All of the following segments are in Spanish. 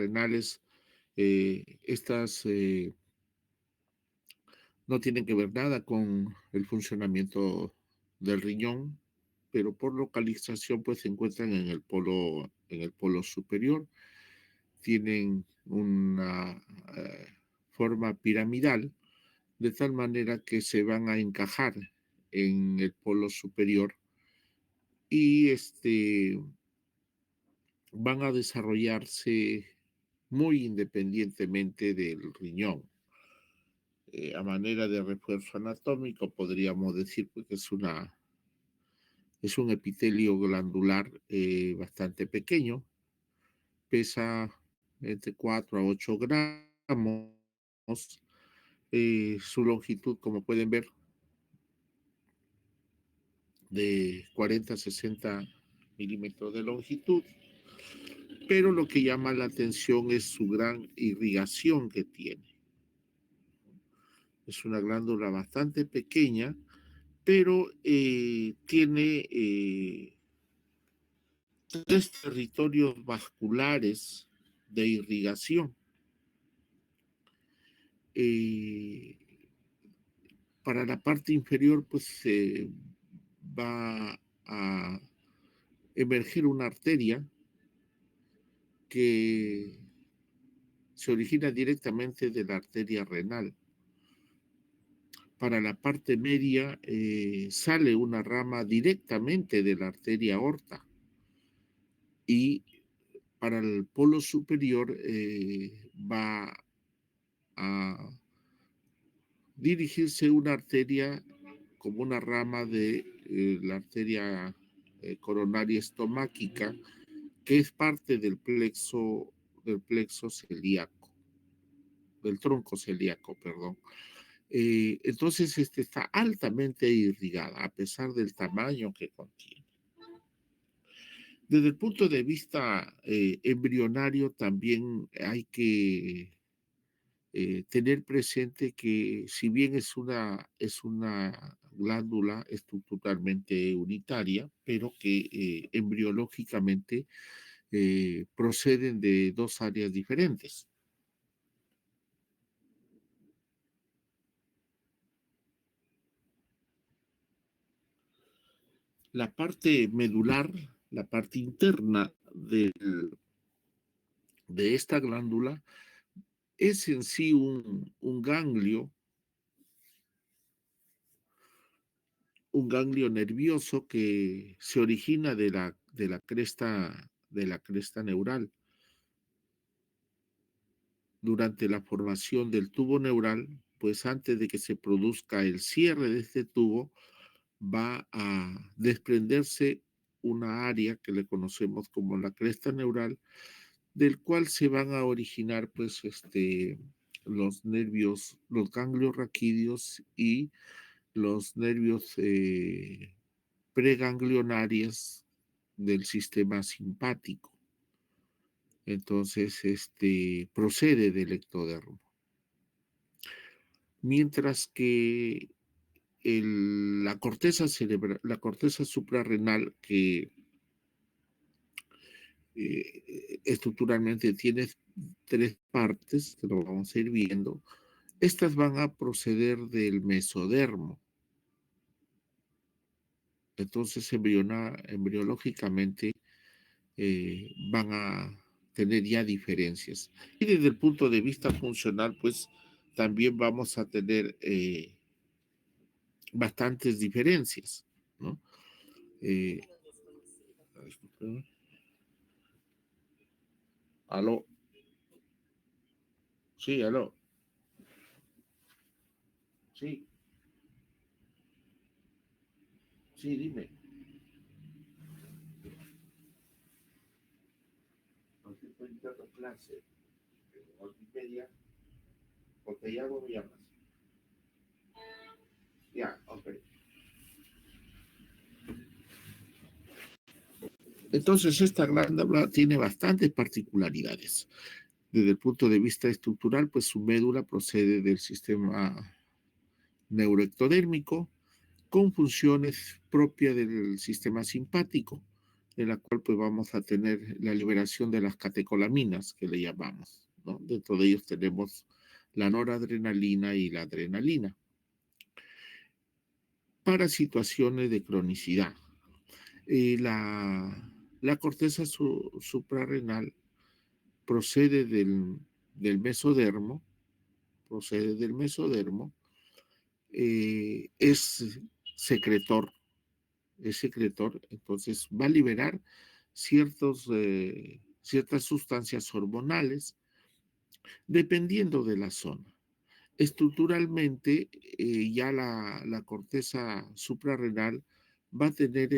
renales, estas no tienen que ver nada con el funcionamiento del riñón, pero por localización pues se encuentran en el polo superior. Tienen una forma piramidal, de tal manera que se van a encajar en el polo superior y van a desarrollarse muy independientemente del riñón. A manera de refuerzo anatómico, podríamos decir pues, que es un epitelio glandular bastante pequeño, pesa entre 4 a 8 gramos. Su longitud, como pueden ver, de 40 a 60 milímetros de longitud, pero lo que llama la atención es su gran irrigación que tiene. Es una glándula bastante pequeña, pero tiene tres territorios vasculares de irrigación. Eh, para la parte inferior, pues va a emerger una arteria que se origina directamente de la arteria renal. Para la parte media sale una rama directamente de la arteria aorta y para el polo superior va a dirigirse una arteria como una rama de la arteria coronaria estomáquica, que es parte del plexo celíaco, del tronco celíaco, perdón. Entonces, está altamente irrigada, a pesar del tamaño que contiene. Desde el punto de vista embrionario, también hay que tener presente que si bien es una glándula estructuralmente unitaria, pero que embriológicamente proceden de dos áreas diferentes. La parte medular, la parte interna de esta glándula, es en sí un ganglio nervioso que se origina de la cresta neural. Durante la formación del tubo neural, pues antes de que se produzca el cierre de este tubo, va a desprenderse una área que le conocemos como la cresta neural, del cual se van a originar pues los nervios, los ganglios raquídeos y los nervios preganglionarios del sistema simpático. Entonces, procede del ectodermo. Mientras que la corteza suprarrenal, que estructuralmente tiene tres partes, que lo vamos a ir viendo, estas van a proceder del mesodermo. Entonces, embriológicamente van a tener ya diferencias. Y desde el punto de vista funcional, pues también vamos a tener bastantes diferencias, ¿no? Eh, aló, sí, aló, sí, sí, dime. No te estoy dando clase, Wikipedia, porque ya no me llamas. Ya, ok. Entonces, esta glándula tiene bastantes particularidades. Desde el punto de vista estructural, pues su médula procede del sistema neuroectodérmico con funciones propias del sistema simpático. en la cual pues vamos a tener la liberación de las catecolaminas, que le llamamos, ¿no? Dentro de ellos tenemos la noradrenalina y la adrenalina. Para situaciones de cronicidad, la corteza suprarrenal procede del mesodermo, procede del mesodermo, es secretor, es secretor, entonces va a liberar ciertas sustancias hormonales dependiendo de la zona. Estructuralmente, ya la corteza suprarrenal va a tener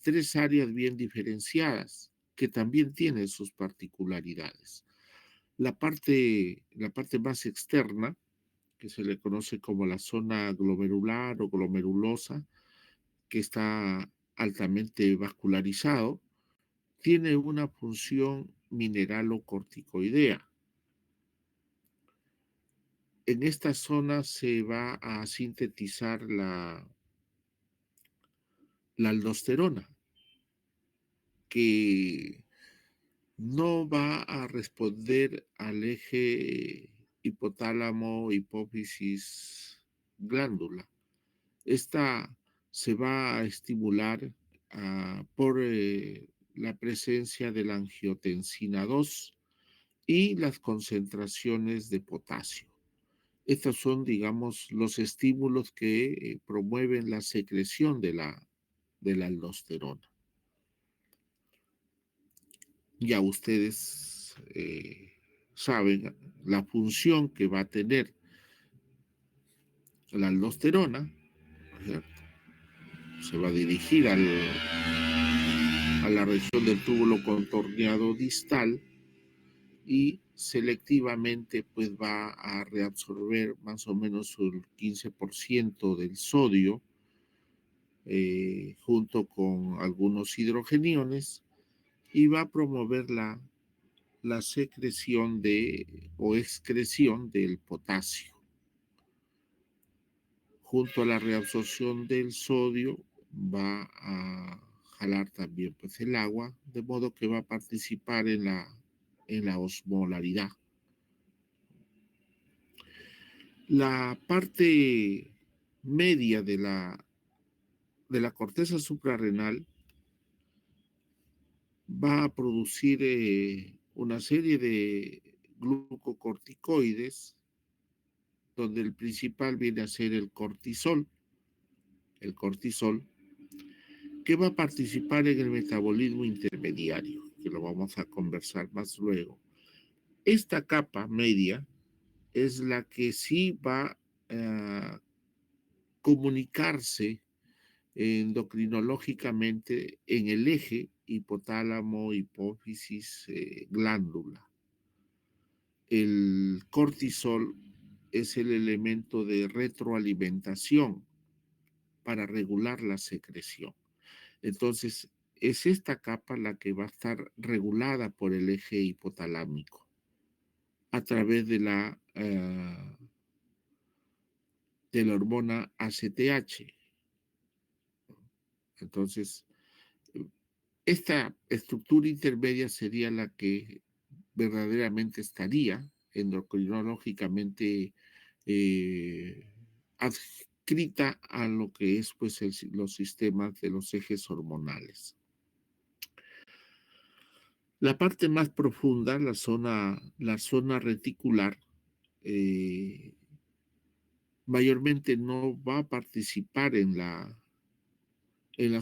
tres áreas bien diferenciadas que también tienen sus particularidades. La parte más externa, que se le conoce como la zona glomerular o glomerulosa, que está altamente vascularizado, tiene una función mineralocorticoidea. En esta zona se va a sintetizar la aldosterona, que no va a responder al eje hipotálamo, hipófisis, glándula. Esta se va a estimular por la presencia de la angiotensina 2 y las concentraciones de potasio. Estos son, digamos, los estímulos que promueven la secreción de la aldosterona. Ya ustedes saben la función que va a tener la aldosterona, ¿cierto? Se va a dirigir a la región del túbulo contorneado distal y selectivamente pues va a reabsorber más o menos el 15% del sodio junto con algunos hidrogeniones y va a promover la secreción o excreción del potasio. Junto a la reabsorción del sodio va a jalar también pues el agua, de modo que va a participar en la osmolaridad. La parte media de la corteza suprarrenal va a producir una serie de glucocorticoides, donde el principal viene a ser el cortisol, que va a participar en el metabolismo intermediario, que lo vamos a conversar más luego. Esta capa media es la que sí va a comunicarse endocrinológicamente en el eje hipotálamo, hipófisis, glándula. El cortisol es el elemento de retroalimentación para regular la secreción. Entonces, es esta capa la que va a estar regulada por el eje hipotalámico a través de la hormona ACTH. Entonces, esta estructura intermedia sería la que verdaderamente estaría endocrinológicamente adscrita a lo que es pues los sistemas de los ejes hormonales. La parte más profunda, la zona reticular, mayormente no va a participar en las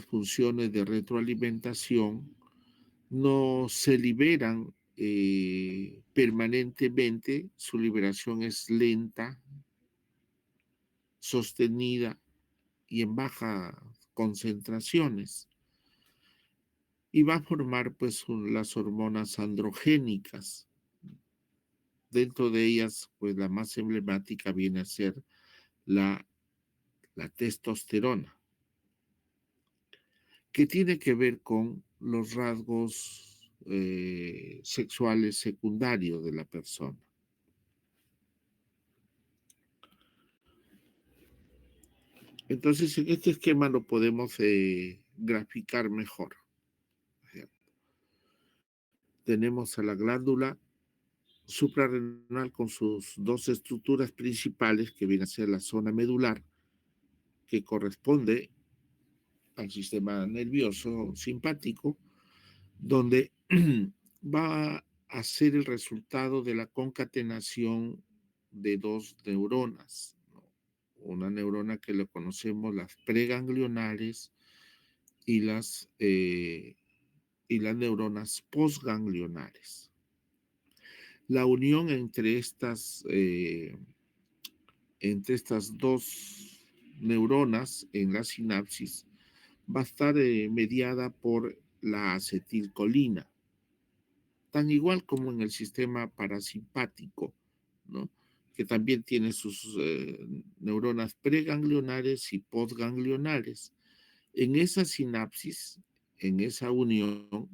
funciones de retroalimentación, no se liberan permanentemente, su liberación es lenta, sostenida y en bajas concentraciones. Y va a formar pues las hormonas androgénicas. Dentro de ellas, pues la más emblemática viene a ser la testosterona, que tiene que ver con los rasgos sexuales secundarios de la persona. Entonces, en este esquema lo podemos graficar mejor. tenemos a la glándula suprarrenal con sus dos estructuras principales, que viene a ser la zona medular, que corresponde al sistema nervioso simpático, donde va a ser el resultado de la concatenación de dos neuronas, ¿no? Una neurona que le conocemos las preganglionares y las neuronas postganglionares. La unión entre estas dos neuronas en la sinapsis va a estar mediada por la acetilcolina, tan igual como en el sistema parasimpático, ¿no? Que también tiene sus neuronas preganglionares y postganglionares. En esa sinapsis, en esa unión,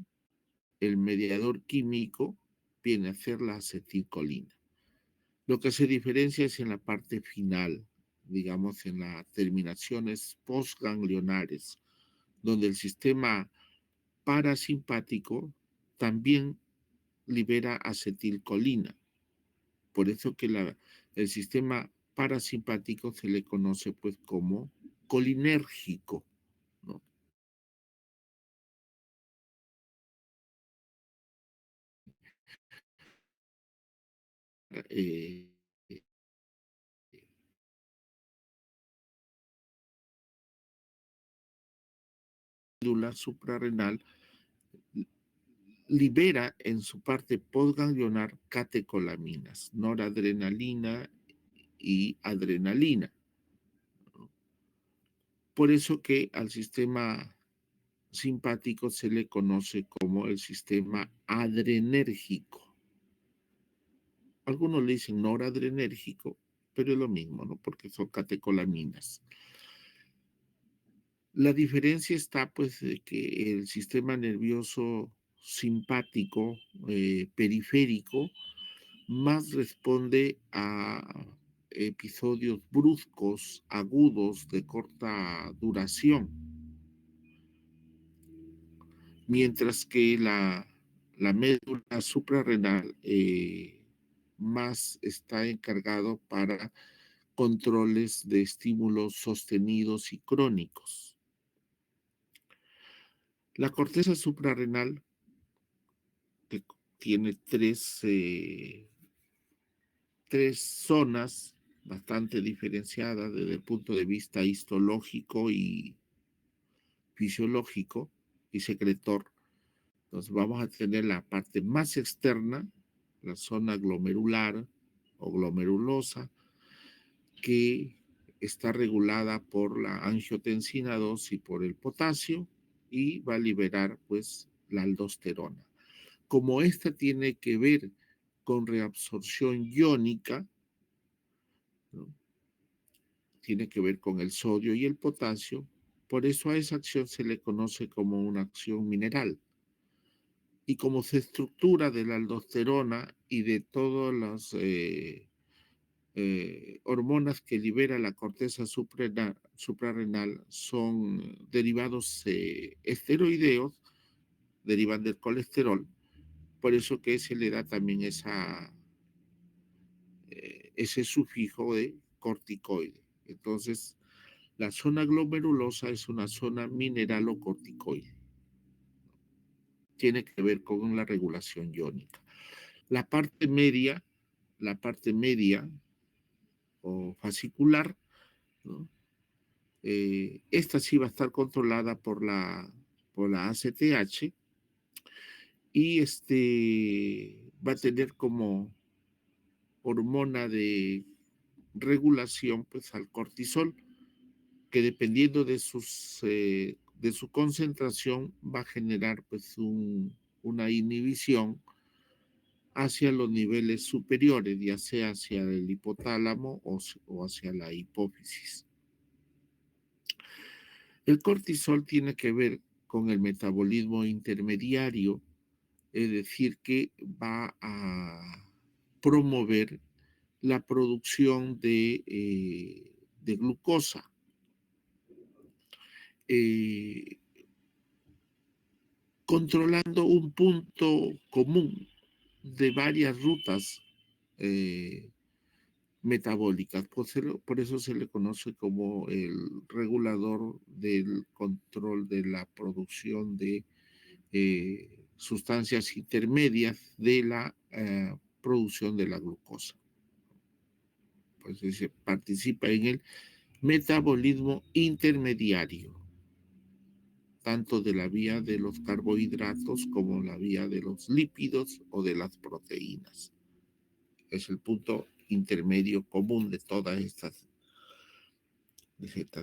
el mediador químico viene a ser la acetilcolina. Lo que se diferencia es en la parte final, digamos, en las terminaciones postganglionares, donde el sistema parasimpático también libera acetilcolina. Por eso que el sistema parasimpático se le conoce pues como colinérgico, ¿no? Eh, Médula suprarrenal libera en su parte postganglionar catecolaminas, noradrenalina y adrenalina. Por eso que al sistema simpático se le conoce como el sistema adrenérgico. Algunos le dicen noradrenérgico, pero es lo mismo, ¿no? Porque son catecolaminas. La diferencia está, pues, de que el sistema nervioso simpático, periférico, más responde a episodios bruscos, agudos, de corta duración, mientras que la médula suprarrenal más está encargado para controles de estímulos sostenidos y crónicos. La corteza suprarrenal, que tiene tres zonas bastante diferenciadas desde el punto de vista histológico y fisiológico y secretor. Entonces vamos a tener la parte más externa, la zona glomerular o glomerulosa, que está regulada por la angiotensina 2 y por el potasio, y va a liberar pues la aldosterona. Como esta tiene que ver con reabsorción iónica, ¿no? Tiene que ver con el sodio y el potasio, por eso a esa acción se le conoce como una acción mineral. Y como se estructura de la aldosterona y de todas las hormonas que libera la corteza suprarrenal son derivados esteroideos, derivan del colesterol, por eso que se le da también ese sufijo de corticoide. Entonces, la zona glomerulosa es una zona mineralocorticoide. Tiene que ver con la regulación iónica. La parte media, la parte media o fascicular, ¿no? Esta sí va a estar controlada por la ACTH, y va a tener como hormona de regulación pues al cortisol, que dependiendo de su concentración va a generar pues una inhibición hacia los niveles superiores, ya sea hacia el hipotálamo o hacia la hipófisis. El cortisol tiene que ver con el metabolismo intermediario, es decir, que va a promover la producción de glucosa. Eh, controlando un punto común de varias rutas metabólicas. Por eso se le conoce como el regulador del control de la producción de sustancias intermedias de la producción de la glucosa. Pues se participa en el metabolismo intermediario, tanto de la vía de los carbohidratos como la vía de los lípidos o de las proteínas. Es el punto intermedio común de todas estas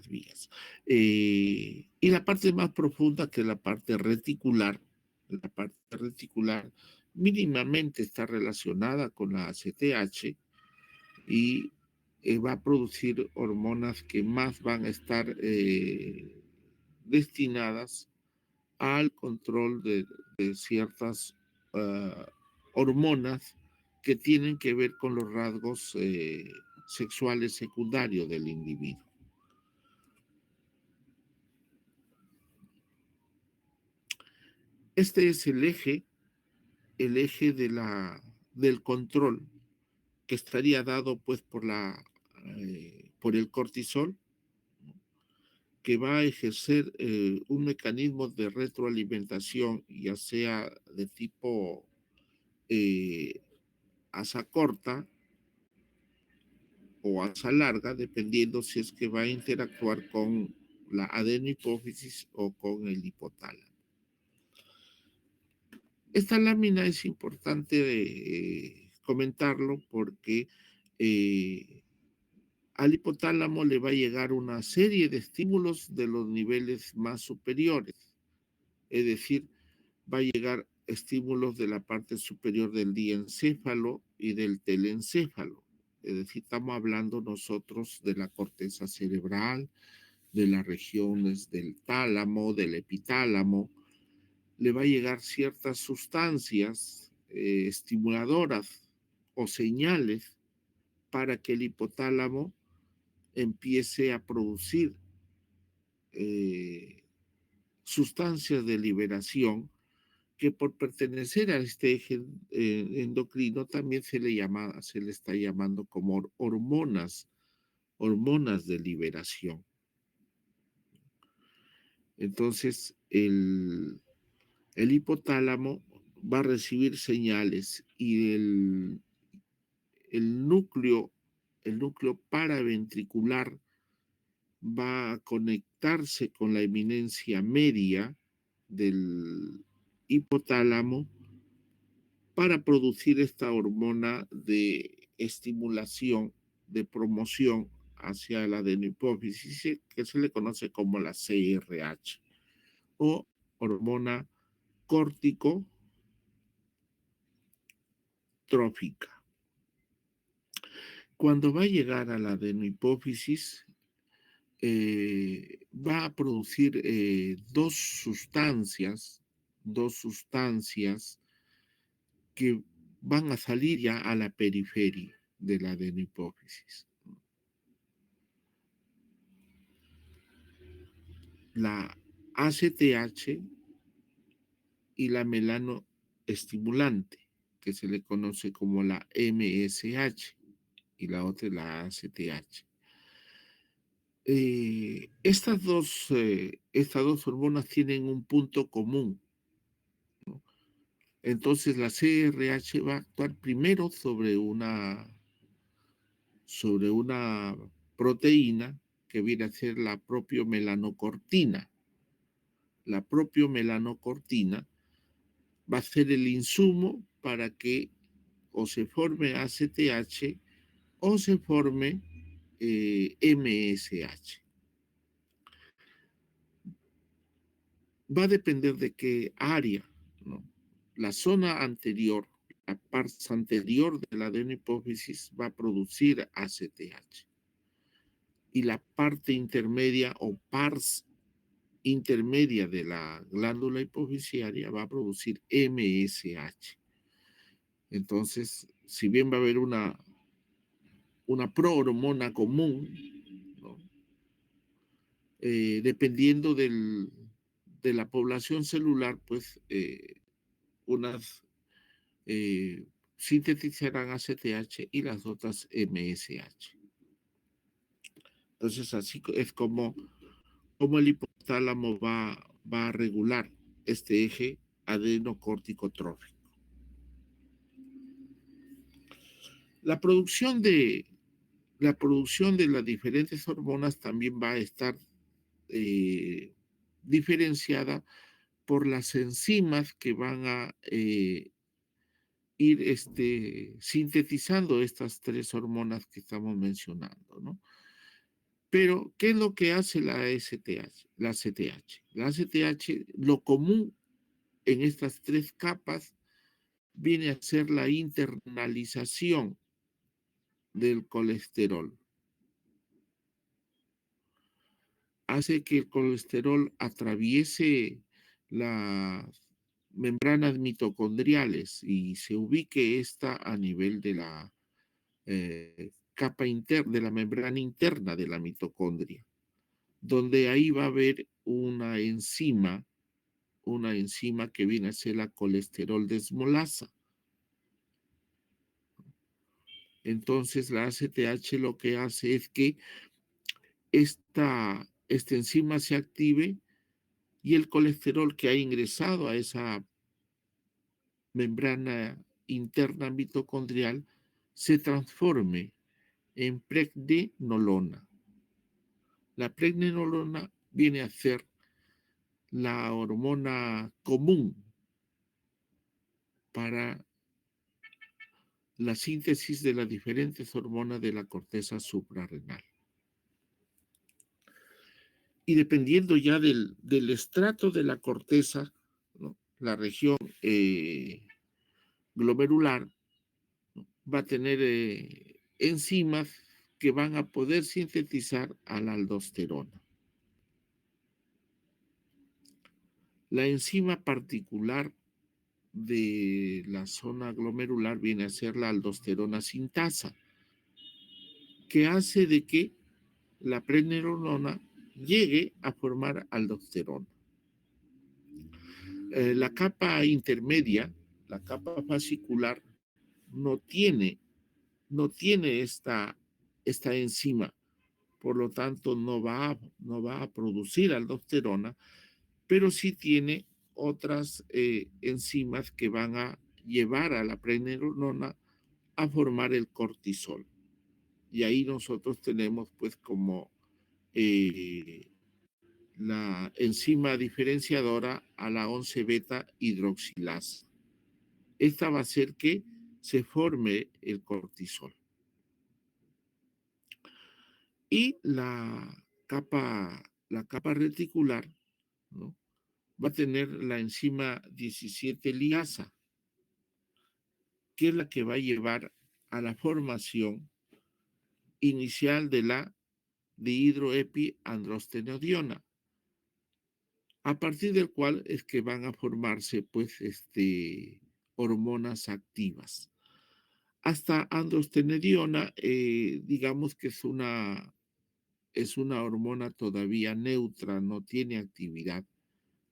vías. Y la parte más profunda, que es la parte reticular mínimamente está relacionada con la ACTH y va a producir hormonas que más van a estar destinadas al control de ciertas hormonas que tienen que ver con los rasgos sexuales secundarios del individuo. Este es el eje del control que estaría dado pues por el cortisol, que va a ejercer un mecanismo de retroalimentación, ya sea de tipo asa corta o asa larga, dependiendo si es que va a interactuar con la adenohipófisis o con el hipotálamo. Esta lámina es importante comentarlo porque al hipotálamo le va a llegar una serie de estímulos de los niveles más superiores, es decir, va a llegar estímulos de la parte superior del diencéfalo y del telencéfalo. Es decir, estamos hablando nosotros de la corteza cerebral, de las regiones del tálamo, del epitálamo. Le va a llegar ciertas sustancias estimuladoras o señales para que el hipotálamo empiece a producir sustancias de liberación que por pertenecer a este eje endocrino también se le está llamando como hormonas de liberación. Entonces, el hipotálamo va a recibir señales y el núcleo paraventricular va a conectarse con la eminencia media del hipotálamo para producir esta hormona de estimulación, de promoción hacia la adenohipófisis, que se le conoce como la CRH o hormona córtico trófica. Cuando va a llegar a la adenohipófisis, va a producir dos sustancias que van a salir ya a la periferia de la adenohipófisis. La ACTH y la melanoestimulante, que se le conoce como la MSH, y la otra es la ACTH. Estas dos hormonas tienen un punto común, ¿no? Entonces la CRH va a actuar primero sobre una proteína que viene a ser la propia melanocortina. La propia melanocortina va a ser el insumo para que o se forme ACTH o se forme MSH. Va a depender de qué área, ¿no? La zona anterior, la parte anterior de la adenohipófisis va a producir ACTH y la parte intermedia o pars intermedia de la glándula hipofisiaria va a producir MSH. Entonces, si bien va a haber una prohormona común, ¿no? Dependiendo de la población celular, pues unas sintetizarán ACTH y las otras MSH. Entonces, así es como el hipotálamo va a regular este eje adenocórtico-trófico. La producción de las diferentes hormonas también va a estar diferenciada por las enzimas que van a ir sintetizando estas tres hormonas que estamos mencionando, ¿no? Pero, ¿qué es lo que hace la ACTH? La ACTH. La ACTH, lo común en estas tres capas viene a ser la internalización del colesterol. Hace que el colesterol atraviese las membranas mitocondriales y se ubique esta a nivel de la capa interna, de la membrana interna de la mitocondria, donde ahí va a haber una enzima que viene a ser la colesterol desmolasa. Entonces la ACTH lo que hace es que esta enzima se active y el colesterol que ha ingresado a esa membrana interna mitocondrial se transforme en pregnenolona. La pregnenolona viene a ser la hormona común para la síntesis de las diferentes hormonas de la corteza suprarrenal. Y dependiendo ya del estrato de la corteza, ¿no? La región glomerular, ¿no? Va a tener enzimas que van a poder sintetizar a la aldosterona. La enzima particular de la zona glomerular viene a ser la aldosterona sintasa, que hace de que la pregnenolona llegue a formar aldosterona. La capa intermedia, la capa fascicular, no tiene esta enzima, por lo tanto no va a producir aldosterona, pero sí tiene otras enzimas que van a llevar a la pregnenolona a formar el cortisol. Y ahí nosotros tenemos pues como la enzima diferenciadora a la 11 beta hidroxilasa. Esta va a hacer que se forme el cortisol. Y la capa reticular, ¿no? Va a tener la enzima 17 liasa, que es la que va a llevar a la formación inicial de la dihidroepiandrostenediona, a partir del cual es que van a formarse pues hormonas activas. Hasta androstenediona, digamos que es una hormona todavía neutra, no tiene actividad,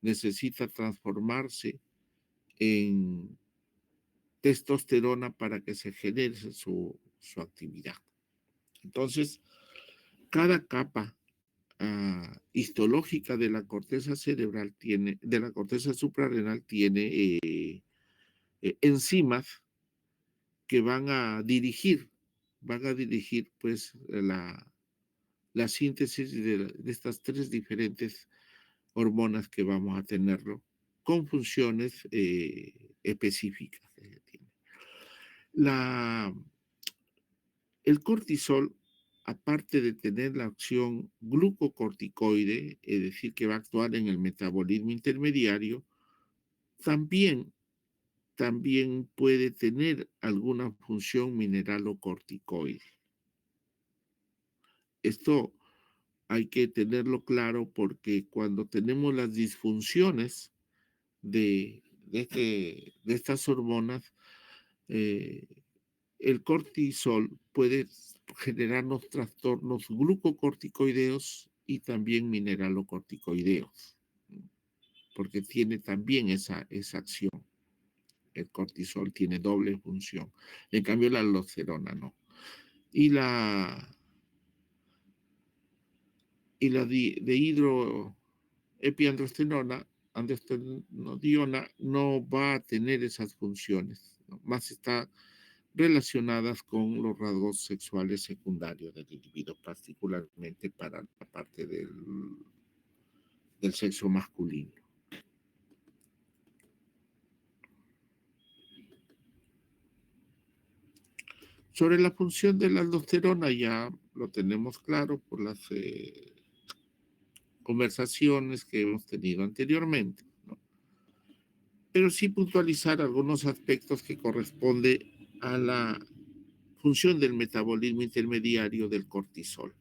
necesita transformarse en testosterona para que se genere su actividad. Entonces, cada capa histológica de la corteza cerebral de la corteza suprarrenal tiene enzimas que van a dirigir pues la síntesis de estas tres diferentes hormonas que vamos a tenerlo con funciones específicas. El cortisol, aparte de tener la acción glucocorticoide, es decir, que va a actuar en el metabolismo intermediario, también, también puede tener alguna función mineralocorticoide. Esto hay que tenerlo claro porque cuando tenemos las disfunciones de estas hormonas, el cortisol puede generarnos trastornos glucocorticoideos y también mineralocorticoideos. porque tiene también esa acción. El cortisol tiene doble función. En cambio, la aldosterona no. Y la, dehidroepiandrosterona, androstenediona, no va a tener esas funciones, ¿no? Más está relacionadas con los rasgos sexuales secundarios del individuo, particularmente para la parte del sexo masculino. Sobre la función de la aldosterona ya lo tenemos claro por las conversaciones que hemos tenido anteriormente, ¿no? Pero sí puntualizar algunos aspectos que corresponde a la función del metabolismo intermediario del cortisol.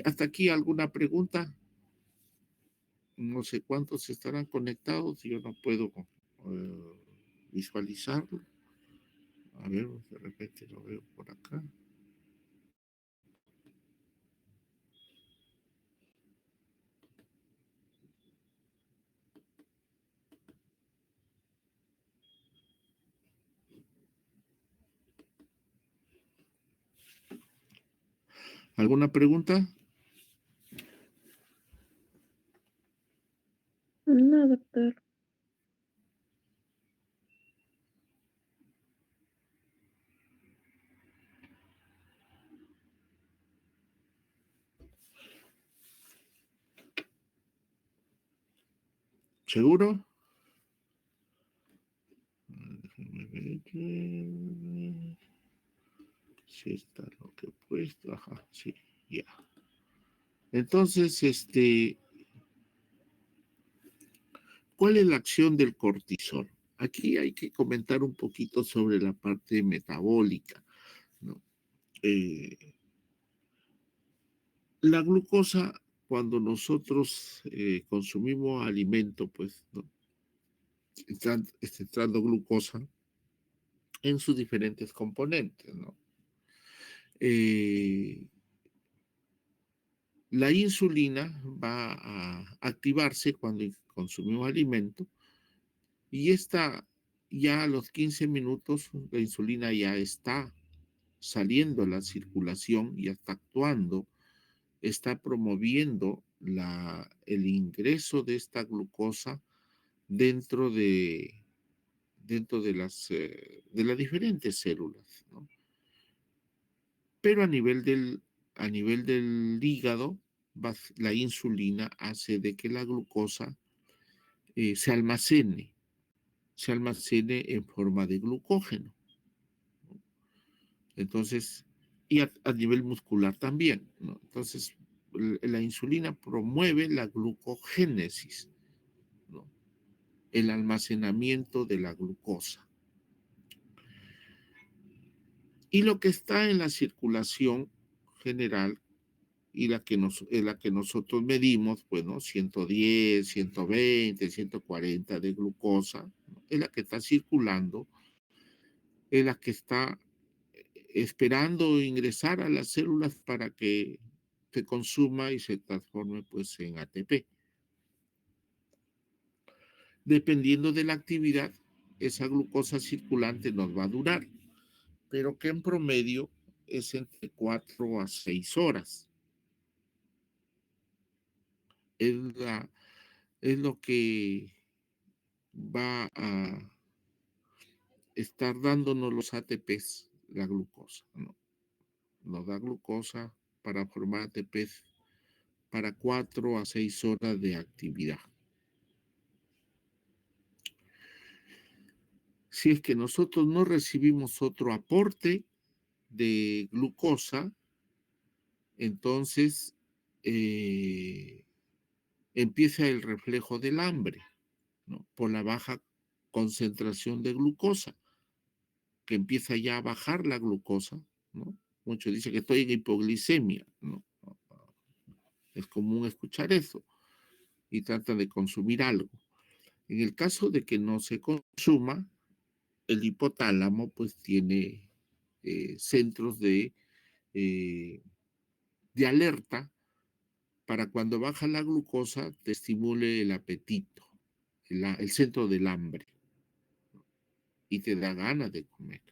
¿Hasta aquí alguna pregunta? No sé cuántos estarán conectados, yo no puedo visualizarlo. A ver, de repente lo veo por acá. ¿Alguna pregunta? No, doctor. ¿Seguro? Déjame ver. Si está lo que he puesto. Ajá, sí, ya. Entonces, ¿cuál es la acción del cortisol? Aquí hay que comentar un poquito sobre la parte metabólica, ¿no? Eh, la glucosa, cuando nosotros consumimos alimento, pues, ¿no? Está entrando glucosa en sus diferentes componentes, ¿no? Eh, la insulina va a activarse cuando consumimos alimento y esta ya a los 15 minutos la insulina ya está saliendo a la circulación, ya está actuando, está promoviendo el ingreso de esta glucosa dentro de las diferentes células, ¿no? Pero a nivel del hígado, la insulina hace de que la glucosa se almacene en forma de glucógeno. Entonces, y a nivel muscular también, ¿no? Entonces, la insulina promueve la glucogénesis, ¿no? El almacenamiento de la glucosa. Y lo que está en la circulación general y la que nosotros medimos, pues, ¿no? 110, 120, 140 de glucosa, ¿no? Es la que está circulando, es la que está esperando ingresar a las células para que se consuma y se transforme pues en ATP. Dependiendo de la actividad, esa glucosa circulante nos va a durar, pero que en promedio es entre 4 a 6 horas. Es, es lo que va a estar dándonos los ATPs, la glucosa, ¿no? Nos da glucosa para formar ATPs para 4 a 6 horas de actividad. Si es que nosotros no recibimos otro aporte de glucosa, entonces empieza el reflejo del hambre, ¿no? Por la baja concentración de glucosa, que empieza ya a bajar la glucosa, ¿no? Muchos dicen que estoy en hipoglicemia, ¿no? Es común escuchar eso y tratan de consumir algo. En el caso de que no se consuma, el hipotálamo pues tiene centros eh, de alerta para cuando baja la glucosa te estimule el apetito, el centro del hambre, y te da ganas de comer.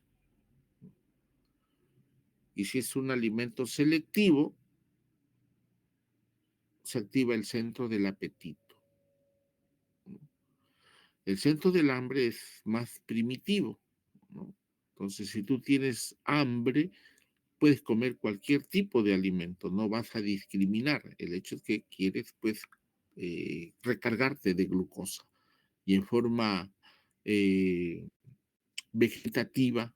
Y si es un alimento selectivo, se activa el centro del apetito. El centro del hambre es más primitivo, ¿no? Entonces, si tú tienes hambre, puedes comer cualquier tipo de alimento, no vas a discriminar. El hecho es que quieres, pues, recargarte de glucosa y en forma eh, vegetativa,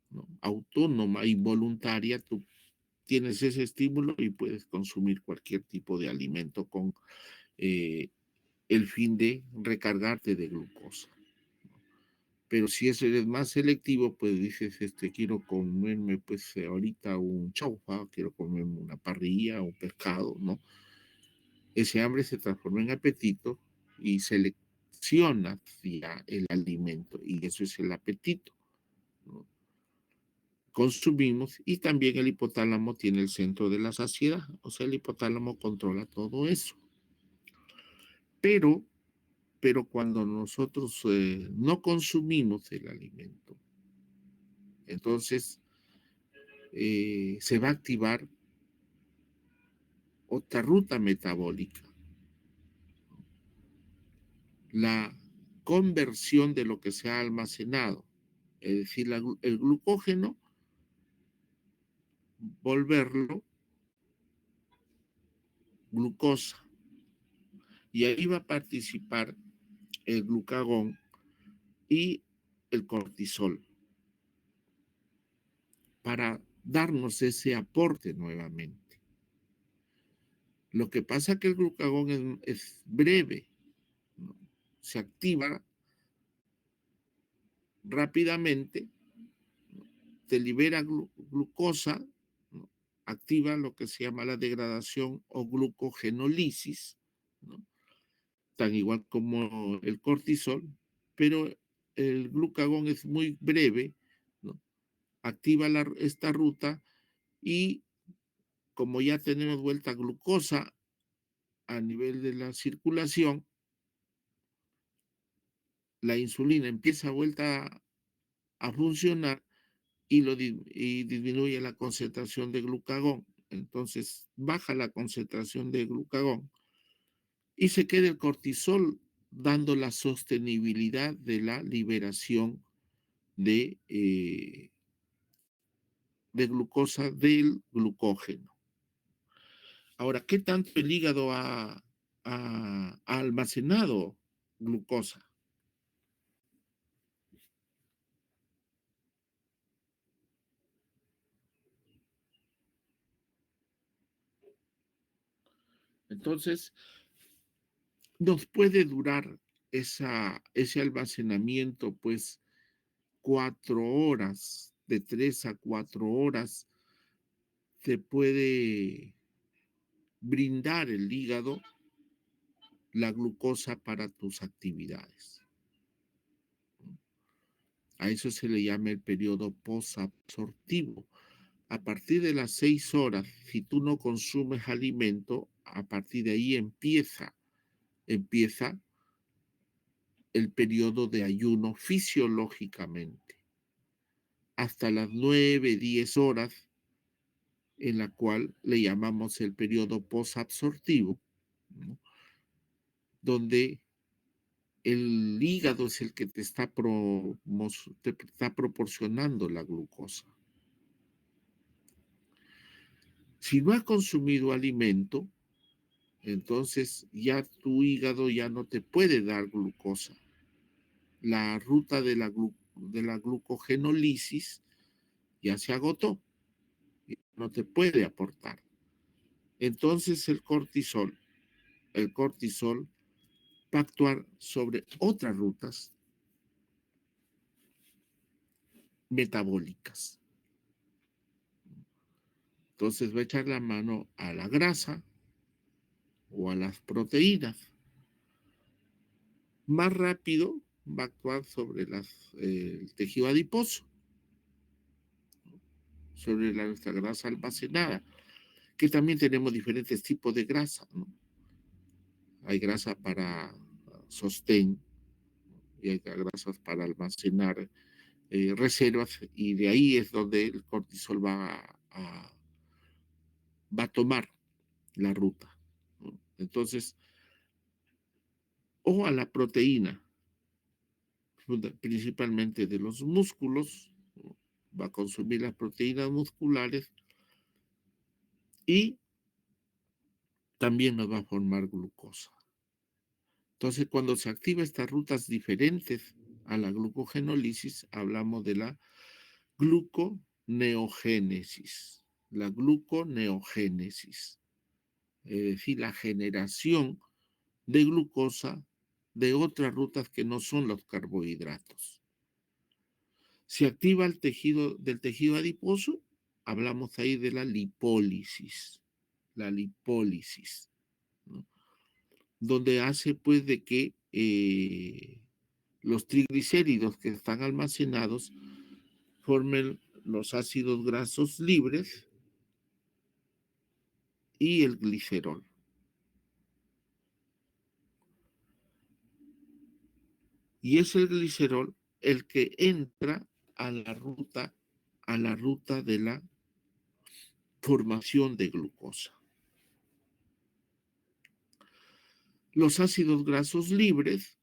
¿no? Autónoma y voluntaria, tú tienes ese estímulo y puedes consumir cualquier tipo de alimento con eh, el fin de recargarte de glucosa. Pero si eso es más selectivo, pues dices, quiero comerme pues ahorita un chaufa, quiero comerme una parrilla, un pescado, ¿no? Ese hambre se transforma en apetito y selecciona ya el alimento y eso es el apetito, ¿no? Consumimos y también el hipotálamo tiene el centro de la saciedad, o sea, el hipotálamo controla todo eso. Pero, pero cuando nosotros no consumimos el alimento, entonces se va a activar otra ruta metabólica, la conversión de lo que se ha almacenado, es decir, el glucógeno, volverlo glucosa. Y ahí va a participar el glucagón y el cortisol para darnos ese aporte nuevamente. Lo que pasa es que el glucagón es breve, ¿no? Se activa rápidamente, te libera glucosa, ¿no? Activa lo que se llama la degradación o glucogenólisis, ¿no? Tan igual como el cortisol, pero el glucagón es muy breve, ¿no? Activa esta ruta y como ya tenemos vuelta glucosa a nivel de la circulación, la insulina empieza vuelta a funcionar y disminuye la concentración de glucagón. Entonces baja la concentración de glucagón y se queda el cortisol dando la sostenibilidad de la liberación de glucosa del glucógeno. Ahora, ¿qué tanto el hígado ha almacenado glucosa? Entonces, nos puede durar ese almacenamiento, pues, 4 horas, de 3 a 4 horas, te puede brindar el hígado la glucosa para tus actividades. A eso se le llama el periodo posabsortivo. A partir de las 6 horas, si tú no consumes alimento, a partir de ahí empieza el periodo de ayuno fisiológicamente, hasta las 9, 10 horas, en la cual le llamamos el periodo posabsortivo, ¿no? Donde el hígado es el que te está proporcionando la glucosa. Si no has consumido alimento, entonces ya tu hígado ya no te puede dar glucosa. La ruta de la glucogenólisis ya se agotó y no te puede aportar. Entonces el cortisol va a actuar sobre otras rutas metabólicas. Entonces va a echar la mano a la grasa o a las proteínas. Más rápido va a actuar sobre el tejido adiposo, sobre nuestra grasa almacenada, que también tenemos diferentes tipos de grasa, ¿no? Hay grasa para sostén y hay grasas para almacenar reservas, y de ahí es donde el cortisol va a tomar la ruta, ¿no? Entonces, o a la proteína, principalmente de los músculos, ¿no? Va a consumir las proteínas musculares y también nos va a formar glucosa. Entonces, cuando se activan estas rutas diferentes a la glucogenólisis, hablamos de la gluconeogénesis. La gluconeogénesis, es decir, la generación de glucosa de otras rutas que no son los carbohidratos. Se activa el tejido del tejido adiposo, hablamos ahí de la lipólisis, ¿no? Donde hace pues de que los triglicéridos que están almacenados formen los ácidos grasos libres y el glicerol. Y es el glicerol el que entra a la ruta de la formación de glucosa. Los ácidos grasos libres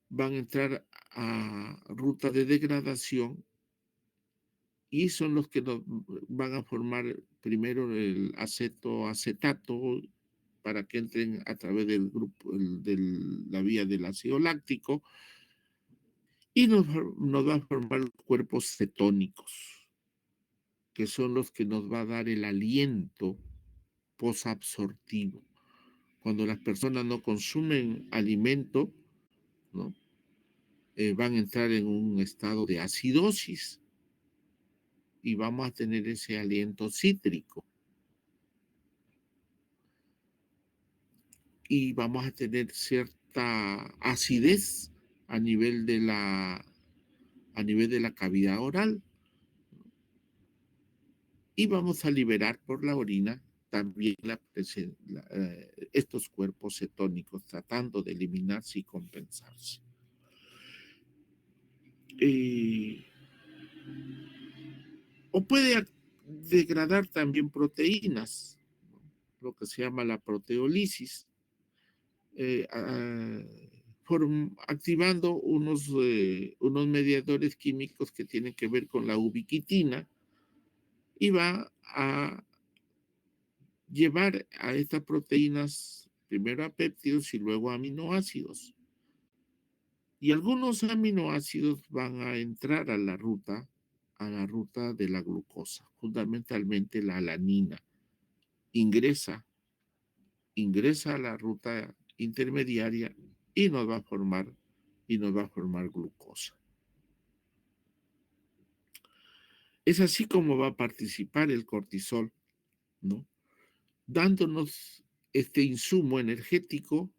van a entrar a ruta de degradación y son los que nos van a formar primero el acetato para que entren a través del grupo, de la vía del ácido láctico, y nos va a formar los cuerpos cetónicos, que son los que nos va a dar el aliento posabsortivo. Cuando las personas no consumen alimento, ¿no? Van a entrar en un estado de acidosis y vamos a tener ese aliento cítrico. Y vamos a tener cierta acidez a nivel de la cavidad oral, y vamos a liberar por la orina también estos cuerpos cetónicos, tratando de eliminarse y compensarse. O puede degradar también proteínas, lo que se llama la proteólisis, activando unos mediadores químicos que tienen que ver con la ubiquitina, y va a llevar a estas proteínas primero a péptidos y luego a aminoácidos. Y algunos aminoácidos van a entrar a la ruta de la glucosa, fundamentalmente la alanina. Ingresa a la ruta intermediaria y nos va a formar glucosa. Es así como va a participar el cortisol, ¿no? Dándonos este insumo energético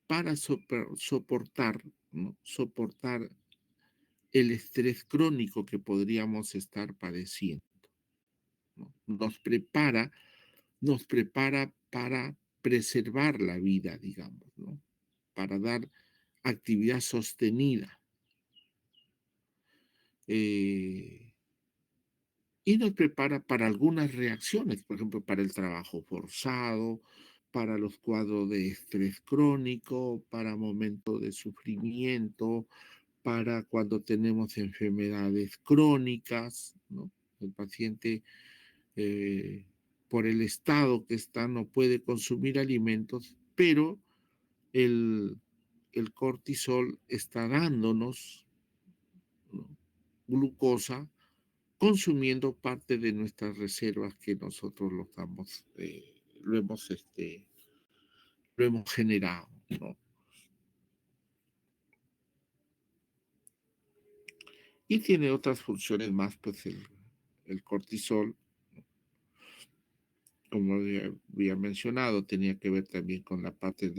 para soportar, ¿no? Soportar el estrés crónico que podríamos estar padeciendo, ¿no? Nos prepara para preservar la vida, digamos, ¿no? Para dar actividad sostenida. Y nos prepara para algunas reacciones, por ejemplo, para el trabajo forzado, para los cuadros de estrés crónico, para momentos de sufrimiento, para cuando tenemos enfermedades crónicas, ¿no? El paciente, eh, por el estado que está, no puede consumir alimentos, pero el, el cortisol está dándonos, ¿no? Glucosa, consumiendo parte de nuestras reservas que nosotros lo hemos generado, ¿no? Y tiene otras funciones más, pues el cortisol, como había mencionado, tenía que ver también con la parte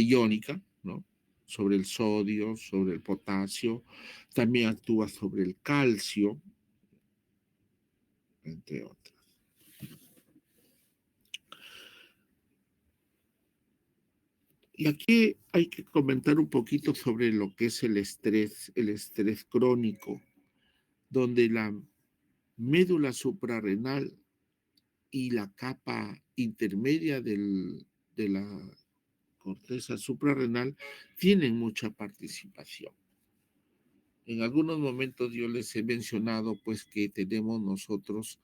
iónica, ¿no? Sobre el sodio, sobre el potasio, también actúa sobre el calcio, entre otras. Y aquí hay que comentar un poquito sobre lo que es el estrés crónico, donde la médula suprarrenal y la capa intermedia de la corteza suprarrenal tienen mucha participación. En algunos momentos yo les he mencionado pues que tenemos nosotros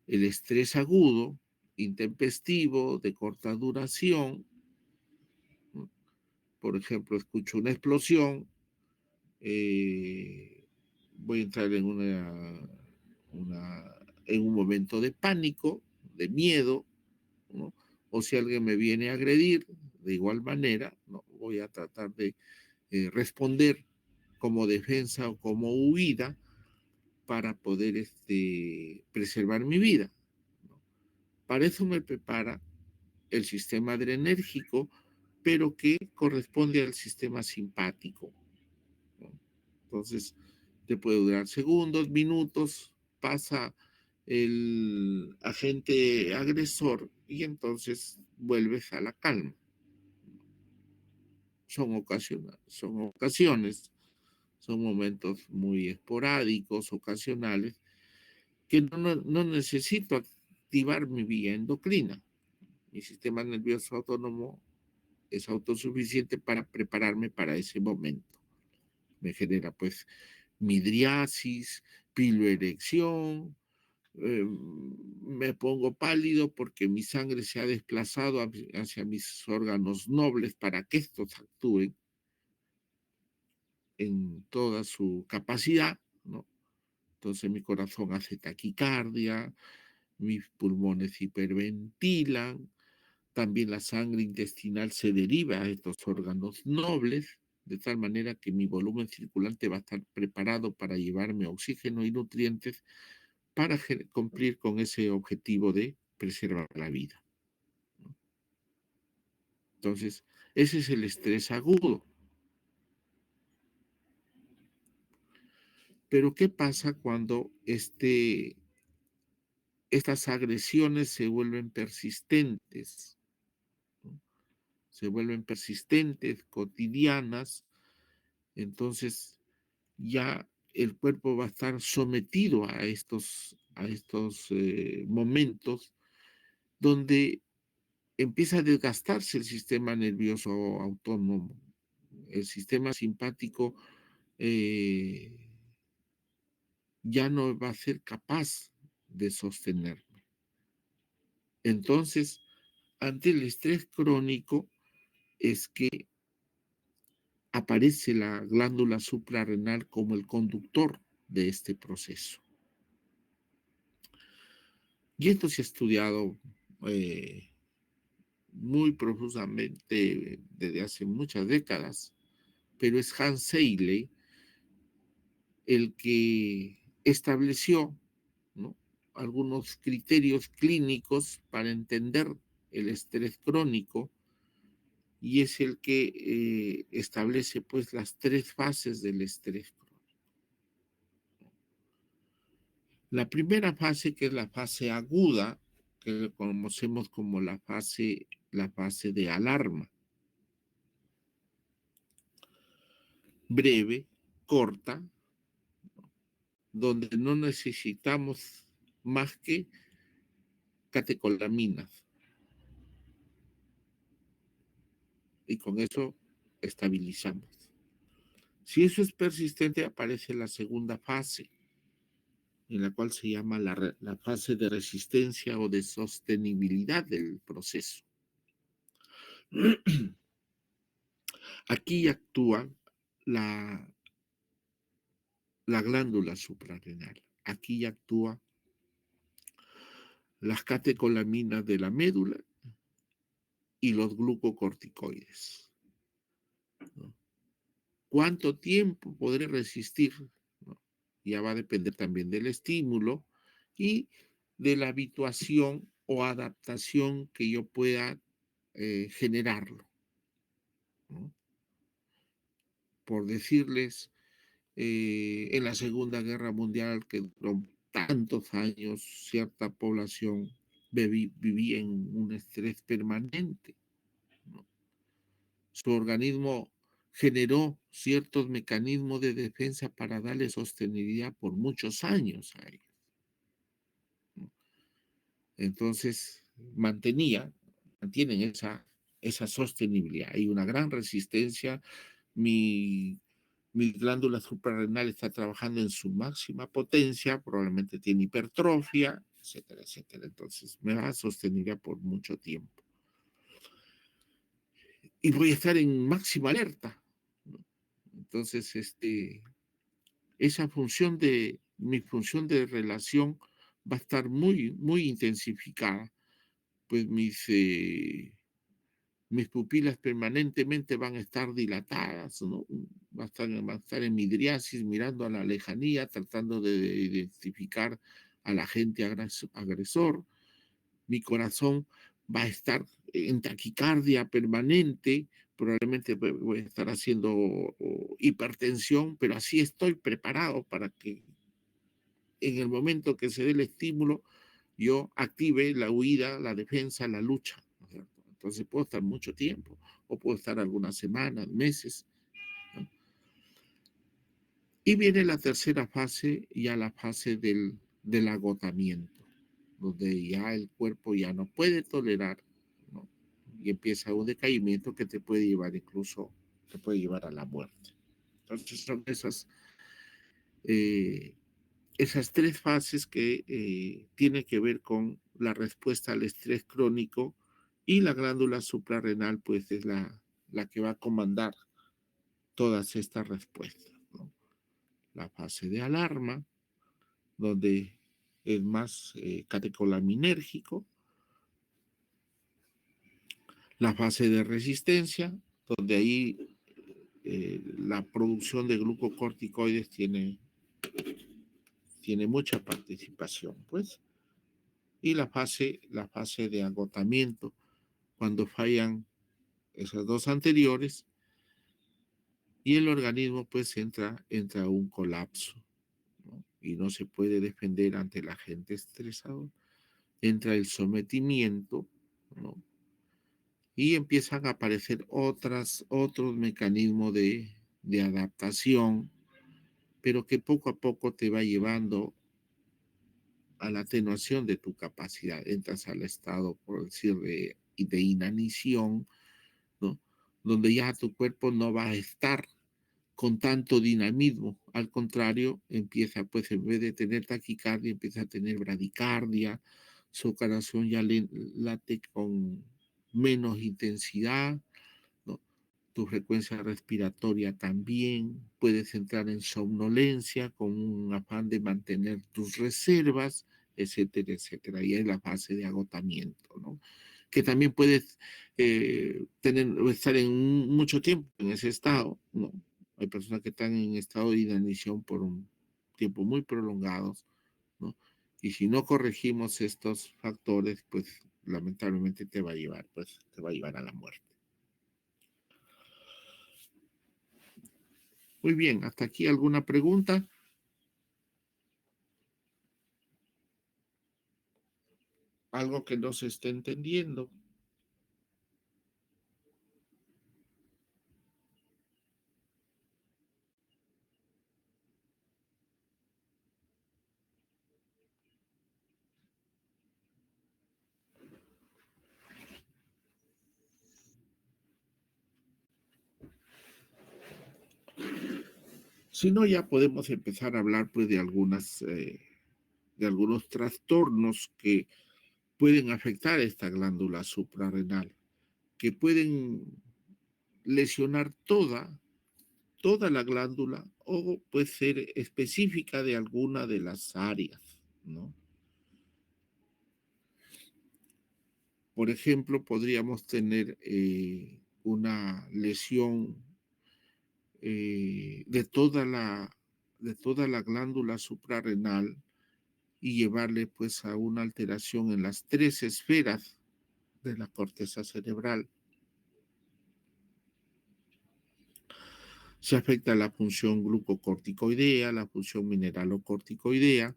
el estrés agudo, intempestivo, de corta duración. Por ejemplo, escucho una explosión, eh, voy a entrar en en un momento de pánico, de miedo, ¿no? O si alguien me viene a agredir, de igual manera, ¿no? Voy a tratar de responder como defensa o como huida para poder preservar mi vida, ¿no? Para eso me prepara el sistema adrenérgico, pero que corresponde al sistema simpático, ¿no? Entonces, te puede durar segundos, minutos, pasa el agente agresor y entonces vuelves a la calma. Son ocasiones, son momentos muy esporádicos, ocasionales, que no necesito activar mi vía endocrina. Mi sistema nervioso autónomo es autosuficiente para prepararme para ese momento. Me genera pues midriasis, piloerección, me pongo pálido porque mi sangre se ha desplazado hacia mis órganos nobles para que estos actúen en toda su capacidad, ¿no? Entonces mi corazón hace taquicardia, mis pulmones hiperventilan, también la sangre intestinal se deriva a estos órganos nobles, de tal manera que mi volumen circulante va a estar preparado para llevarme oxígeno y nutrientes para cumplir con ese objetivo de preservar la vida. Entonces, ese es el estrés agudo. Pero ¿qué pasa cuando estas agresiones se vuelven persistentes? ¿No? Se vuelven persistentes, cotidianas, entonces ya el cuerpo va a estar sometido a estos momentos donde empieza a desgastarse el sistema nervioso autónomo. El sistema simpático eh, ya no va a ser capaz de sostenerme. Entonces, ante el estrés crónico es que aparece la glándula suprarrenal como el conductor de este proceso. Y esto se ha estudiado eh, muy profusamente desde hace muchas décadas, pero es Hans Seiley el que estableció, ¿no?, algunos criterios clínicos para entender el estrés crónico y es el que establece pues las tres fases del estrés crónico. La primera fase, que es la fase aguda, que conocemos como la fase de alarma, breve, corta, donde no necesitamos más que catecolaminas y con eso estabilizamos. Si eso es persistente, aparece la segunda fase, en la cual se llama la fase de resistencia o de sostenibilidad del proceso. Aquí actúa la, la glándula suprarrenal. Aquí actúa las catecolaminas de la médula y los glucocorticoides, ¿no? ¿Cuánto tiempo podré resistir? ¿No? Ya va a depender también del estímulo y de la habituación o adaptación que yo pueda generarlo, ¿no? Por decirles, en la Segunda Guerra Mundial, que duró tantos años cierta población vivía en un estrés permanente, ¿no? Su organismo generó ciertos mecanismos de defensa para darle sostenibilidad por muchos años a ellos, ¿no? Entonces, mantienen esa sostenibilidad. Hay una gran resistencia. Mi, mi glándula suprarrenal está trabajando en su máxima potencia, probablemente tiene hipertrofia, etcétera, etcétera. Entonces, me va a sostener por mucho tiempo. Y voy a estar en máxima alerta, ¿no? Entonces, mi función de relación va a estar muy, muy intensificada, pues mis pupilas permanentemente van a estar dilatadas, ¿no? Va a estar en midriasis, mirando a la lejanía, tratando de identificar al agente agresor. Mi corazón va a estar en taquicardia permanente, probablemente voy a estar haciendo hipertensión, pero así estoy preparado para que en el momento que se dé el estímulo, yo active la huida, la defensa, la lucha, ¿no es cierto? Entonces puedo estar mucho tiempo, o puedo estar algunas semanas, meses, ¿no? Y viene la tercera fase, ya la fase del agotamiento, donde ya el cuerpo ya no puede tolerar, ¿no? Y empieza un decaimiento que te puede llevar incluso, te puede llevar a la muerte. Entonces son eh, esas tres fases que tienen que ver con la respuesta al estrés crónico, y la glándula suprarrenal pues es la que va a comandar todas estas respuestas, ¿no? La fase de alarma, donde es más catecolaminérgico; la fase de resistencia, donde ahí la producción de glucocorticoides tiene mucha participación, pues; y la fase de agotamiento, cuando fallan esas dos anteriores, y el organismo pues entra a un colapso, ¿no? Y no se puede defender ante el agente estresado, entra el sometimiento, ¿no? Y empiezan a aparecer otros mecanismos de adaptación, pero que poco a poco te va llevando a la atenuación de tu capacidad. Entras al estado, por decir, de inanición, ¿no? Donde ya tu cuerpo no va a estar con tanto dinamismo. Al contrario, empieza, pues en vez de tener taquicardia, empieza a tener bradicardia, su corazón ya late con menos intensidad, ¿no? Tu frecuencia respiratoria también, puedes entrar en somnolencia con un afán de mantener tus reservas, etcétera, etcétera. Y es la fase de agotamiento, ¿no? Que también puedes estar en mucho tiempo en ese estado, ¿no? Hay personas que están en estado de inanición por un tiempo muy prolongado, ¿no? Y si no corregimos estos factores, pues lamentablemente te va a llevar a la muerte. Muy bien, hasta aquí alguna pregunta. Algo que no se esté entendiendo. Si no, ya podemos empezar a hablar pues de algunos trastornos que pueden afectar esta glándula suprarrenal, que pueden lesionar toda la glándula, o puede ser específica de alguna de las áreas, ¿no? Por ejemplo, podríamos tener una lesión de toda la glándula suprarrenal, y llevarle pues a una alteración en las tres esferas de la corteza cerebral. Se afecta la función glucocorticoidea, la función mineralocorticoidea,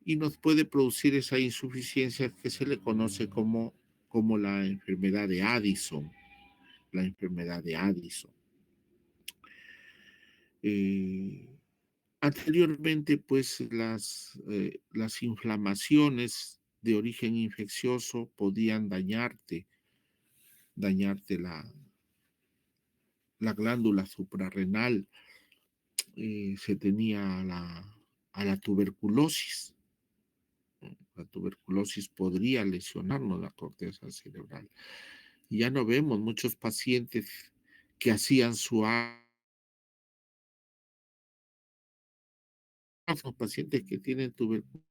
y nos puede producir esa insuficiencia que se le conoce como la enfermedad de Addison, la enfermedad de Addison. Eh, Anteriormente, pues las inflamaciones de origen infeccioso podían dañarte la glándula suprarrenal. Se tenía a la tuberculosis. La tuberculosis podría lesionarnos la corteza cerebral. Y ya no vemos muchos pacientes que hacían su los pacientes que tienen tuberculosis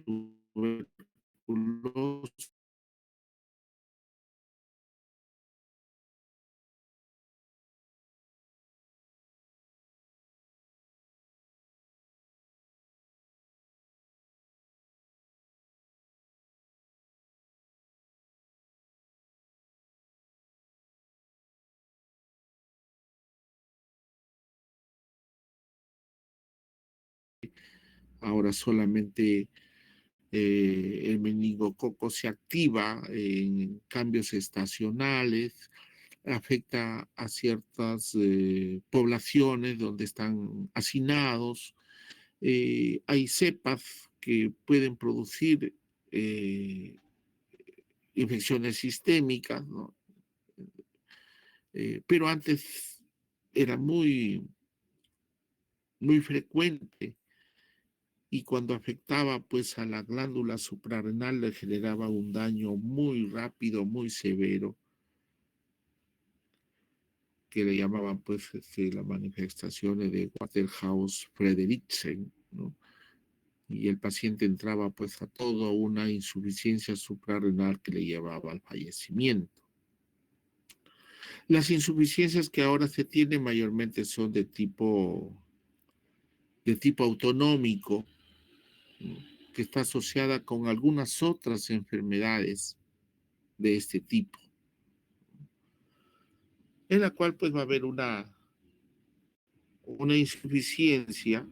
tuberculosis ahora solamente el meningococo se activa en cambios estacionales, afecta a ciertas poblaciones donde están hacinados. Hay cepas que pueden producir eh, infecciones sistémicas, ¿no? Pero antes era muy frecuente y cuando afectaba pues a la glándula suprarrenal le generaba un daño muy rápido, muy severo, que le llamaban pues las manifestaciones de Waterhouse-Fredericksen, ¿no? Y el paciente entraba pues a toda una insuficiencia suprarrenal que le llevaba al fallecimiento. Las insuficiencias que ahora se tienen mayormente son de tipo autonómico, ¿no? Que está asociada con algunas otras enfermedades de este tipo, en la cual pues va a haber una insuficiencia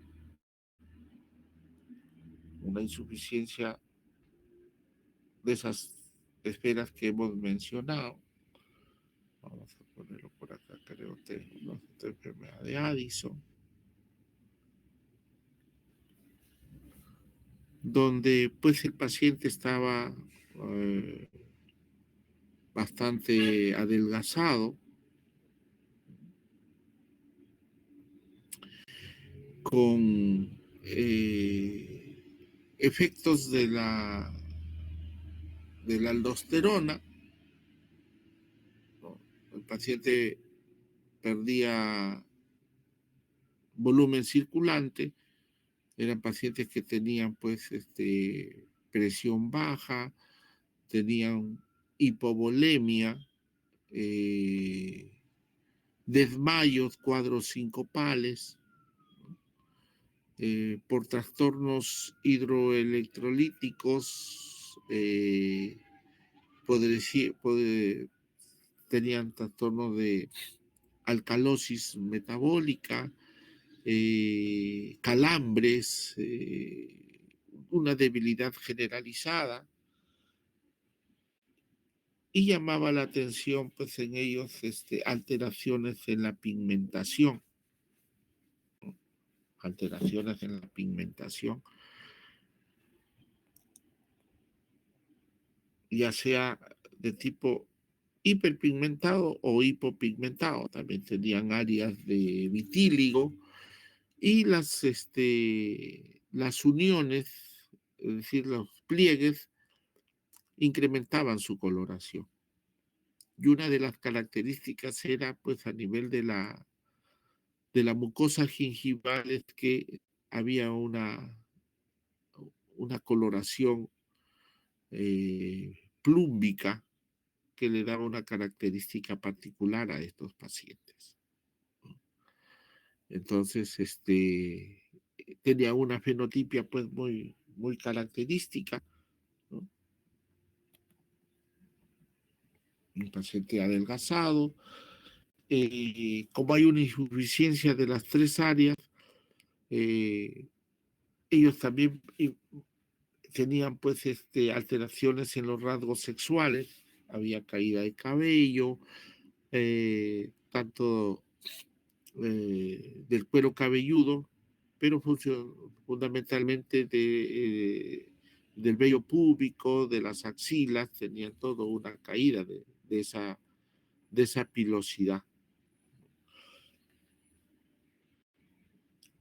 de esas esferas que hemos mencionado. Vamos a ponerlo por acá, creo que esta enfermedad de Addison, donde pues el paciente estaba eh, bastante adelgazado, con efectos de la aldosterona, ¿no? El paciente perdía volumen circulante, eran pacientes que tenían pues presión baja, tenían hipovolemia, eh, desmayos, cuadros sincopales, por trastornos hidroelectrolíticos, tenían trastornos de alcalosis metabólica, calambres, una debilidad generalizada, y llamaba la atención pues en ellos alteraciones en la pigmentación, alteraciones en la pigmentación, ya sea de tipo hiperpigmentado o hipopigmentado. También tenían áreas de vitíligo y las uniones, es decir, los pliegues, incrementaban su coloración. Y una de las características era, pues, a nivel de la mucosa gingival, es que había una coloración plúmbica que le daba una característica particular a estos pacientes. Entonces, tenía una fenotipia pues muy característica, ¿no? un paciente adelgazado. Como hay una insuficiencia de las tres áreas, eh, ellos también tenían pues alteraciones en los rasgos sexuales, había caída de cabello, tanto del cuero cabelludo, pero fundamentalmente del vello púbico, de las axilas, tenían todo una caída de esa pilosidad.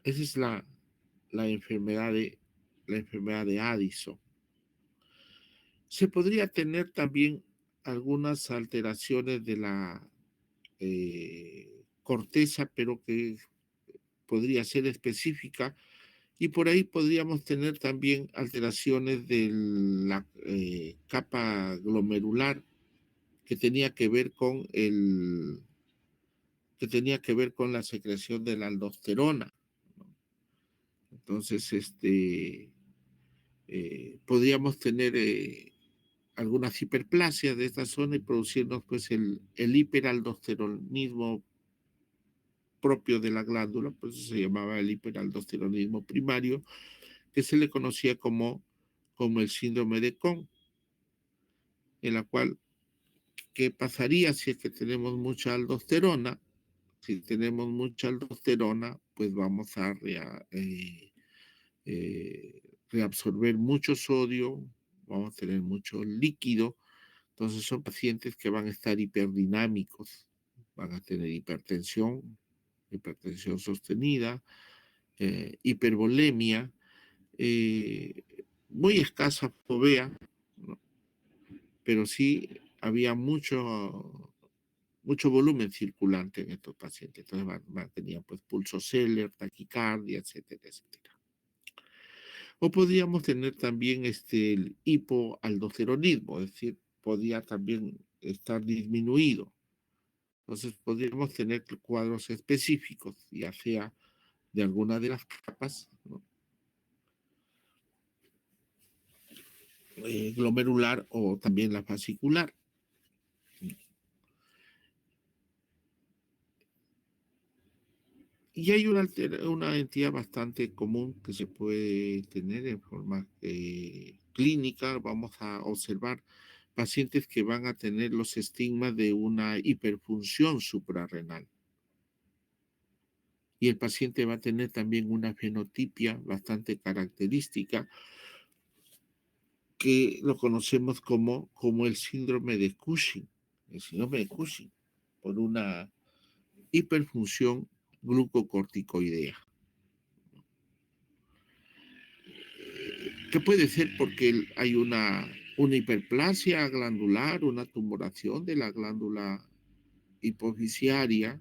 Esa es la la enfermedad de Addison. Se podría tener también algunas alteraciones de la corteza, pero que podría ser específica, y por ahí podríamos tener también alteraciones de la capa glomerular que tenía que ver con que tenía que ver con la secreción de la aldosterona, ¿no? Entonces, podríamos tener algunas hiperplasias de esta zona y producirnos pues el hiperaldosteronismo propio de la glándula, por eso se llamaba el hiperaldosteronismo primario, que se le conocía como el síndrome de Cohn, en la cual, ¿qué pasaría si es que tenemos mucha aldosterona? Si tenemos mucha aldosterona, pues vamos a eh, reabsorber mucho sodio, vamos a tener mucho líquido. Entonces son pacientes que van a estar hiperdinámicos, van a tener hipertensión sostenida, hipervolemia, eh, muy escasa fobea, ¿no? Pero sí había mucho volumen circulante en estos pacientes. Entonces tenían pues pulso Zeller, taquicardia, etcétera, etcétera. O podríamos tener también el hipoaldosteronismo, es decir, podría también estar disminuido. Entonces podríamos tener cuadros específicos, ya sea de alguna de las capas, ¿no? Glomerular o también la fascicular. Y hay una entidad bastante común que se puede tener en forma clínica. Vamos a observar pacientes que van a tener los estigmas de una hiperfunción suprarrenal. Y el paciente va a tener también una fenotipia bastante característica que lo conocemos como el síndrome de Cushing, el síndrome de Cushing, por una hiperfunción glucocorticoidea. Que puede ser porque hay una hiperplasia glandular, una tumoración de la glándula hipofisiaria,